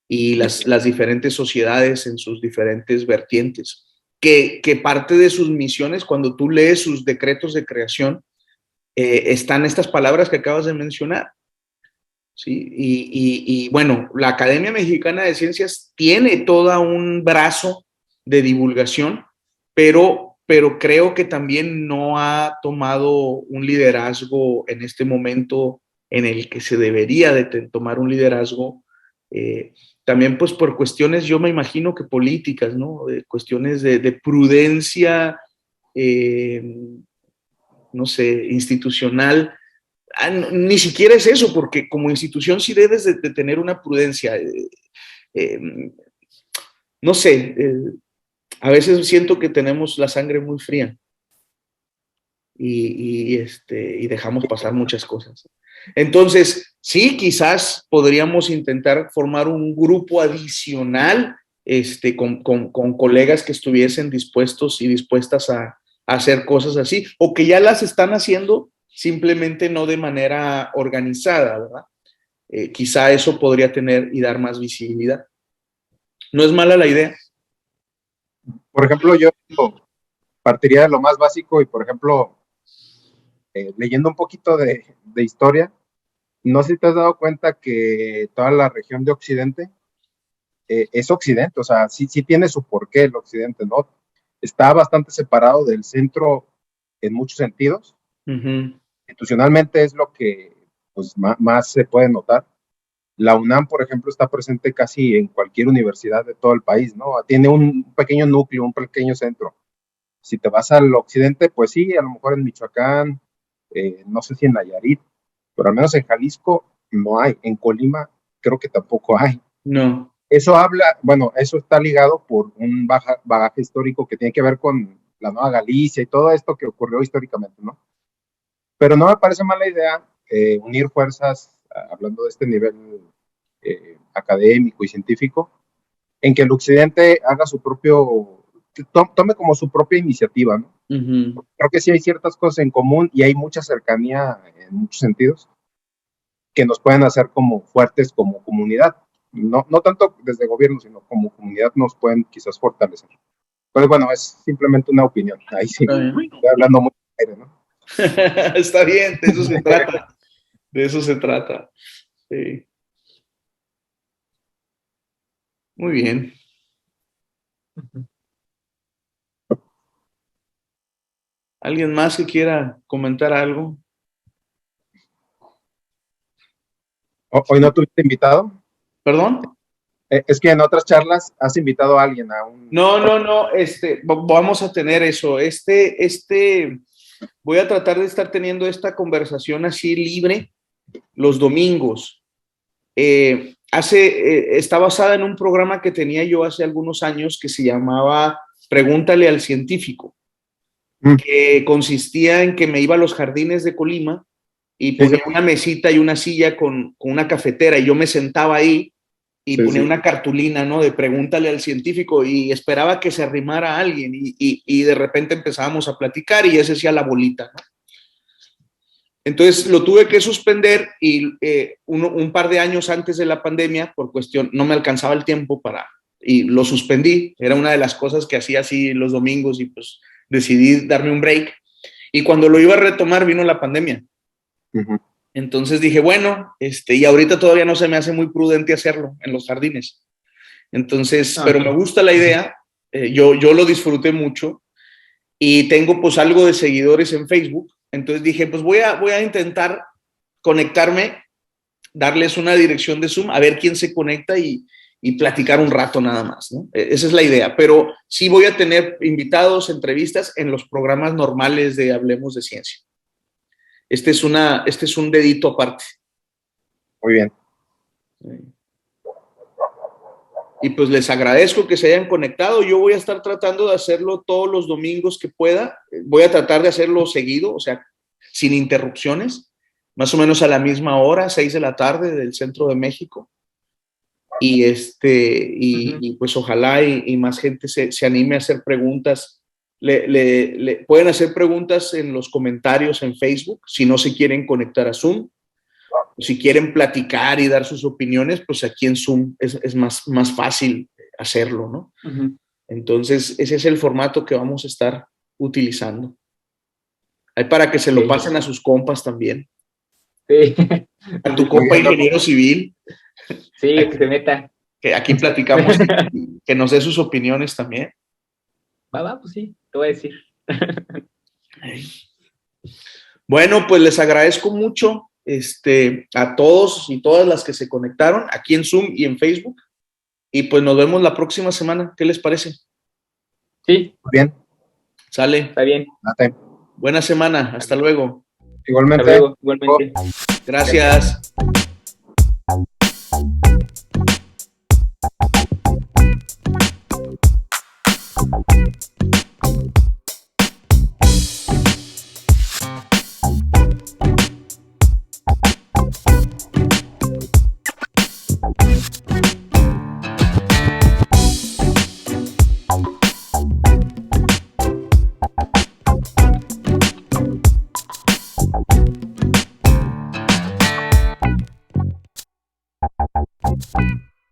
y las diferentes sociedades en sus diferentes vertientes, que parte de sus misiones, cuando tú lees sus decretos de creación, están estas palabras que acabas de mencionar. ¿Sí? Y bueno, la Academia Mexicana de Ciencias tiene todo un brazo de divulgación, pero creo que también no ha tomado un liderazgo en este momento en el que se debería de tomar un liderazgo, también pues por cuestiones, yo me imagino que políticas, ¿no? Cuestiones de prudencia, no sé, institucional. Ni siquiera es eso, porque como institución sí debes de tener una prudencia. No sé, a veces siento que tenemos la sangre muy fría y dejamos pasar muchas cosas. Entonces, sí, quizás podríamos intentar formar un grupo adicional con colegas que estuviesen dispuestos y dispuestas a hacer cosas así, o que ya las están haciendo, simplemente no de manera organizada, ¿verdad? Quizá eso podría tener y dar más visibilidad. No es mala la idea. Por ejemplo, yo partiría de lo más básico y, por ejemplo, leyendo un poquito de historia, no sé si te has dado cuenta que toda la región de Occidente es Occidente, o sea, sí tiene su porqué el Occidente, ¿no? Está bastante separado del centro en muchos sentidos. Institucionalmente es lo que pues, más se puede notar, La UNAM, por ejemplo, está presente casi en cualquier universidad de todo el país, ¿no? Tiene un pequeño núcleo, un pequeño centro. Si te vas al occidente, pues sí, a lo mejor en Michoacán, no sé si en Nayarit, pero al menos en Jalisco no hay. En Colima creo que tampoco hay. No. Eso bueno, eso está ligado por un bagaje histórico que tiene que ver con la Nueva Galicia y todo esto que ocurrió históricamente, ¿no? Pero no me parece mala idea unir fuerzas, hablando de este nivel académico y científico, en que el occidente haga su propio, tome como su propia iniciativa, ¿no? Ujú. Creo que sí hay ciertas cosas en común y hay mucha cercanía en muchos sentidos que nos pueden hacer como fuertes como comunidad. No tanto desde gobierno, sino como comunidad nos pueden quizás fortalecer. Pero bueno, es simplemente una opinión. Ahí sí, Está bien. estoy hablando muy aire, ¿no? Está bien, de eso se trata. De eso se trata. Sí. Muy bien. ¿Alguien más que quiera comentar algo? ¿Hoy no tuviste invitado? ¿Perdón? Es que en otras charlas has invitado a alguien a un... No. Vamos a tener eso. Voy a tratar de estar teniendo esta conversación así libre los domingos. Está basada en un programa que tenía yo hace algunos años que se llamaba Pregúntale al científico, que consistía en que me iba a los jardines de Colima y ponía una mesita y una silla con una cafetera y yo me sentaba ahí y ponía una cartulina, ¿no? De pregúntale al científico y esperaba que se arrimara a alguien y de repente empezábamos a platicar y ese hacía la bolita, ¿no? Entonces lo tuve que suspender y un par de años antes de la pandemia, por cuestión, no me alcanzaba el tiempo y lo suspendí. Era una de las cosas que hacía así los domingos y pues decidí darme un break. Y cuando lo iba a retomar vino la pandemia. Uh-huh. Entonces dije, bueno, y ahorita todavía no se me hace muy prudente hacerlo en los jardines. Entonces, pero me gusta la idea, yo lo disfruté mucho y tengo pues algo de seguidores en Facebook. Entonces dije, pues voy a intentar conectarme, darles una dirección de Zoom, a ver quién se conecta y platicar un rato nada más, ¿no? Esa es la idea, pero sí voy a tener invitados, entrevistas en los programas normales de Hablemos de Ciencia. Este es un dedito aparte. Muy bien. Y pues les agradezco que se hayan conectado. Yo voy a estar tratando de hacerlo todos los domingos que pueda. Voy a tratar de hacerlo seguido, o sea, sin interrupciones, más o menos a la misma hora, 6 de la tarde del centro de México. Y pues ojalá y más gente se anime a hacer preguntas. Le pueden hacer preguntas en los comentarios en Facebook si no se quieren conectar a Zoom. Si quieren platicar y dar sus opiniones, pues aquí en Zoom es más fácil hacerlo, ¿no? Uh-huh. Entonces, ese es el formato que vamos a estar utilizando. Hay para que se lo pasen a sus compas también. Sí. A tu compa ingeniero civil. Sí, que se meta. Que aquí platicamos, que nos dé sus opiniones también. Pues sí, te voy a decir. Bueno, pues les agradezco mucho a todos y todas las que se conectaron aquí en Zoom y en Facebook. Y pues nos vemos la próxima semana. ¿Qué les parece? Sí. Muy bien. Sale. Está bien. Buena semana. Hasta luego. Igualmente. Hasta luego. Igualmente. Gracias.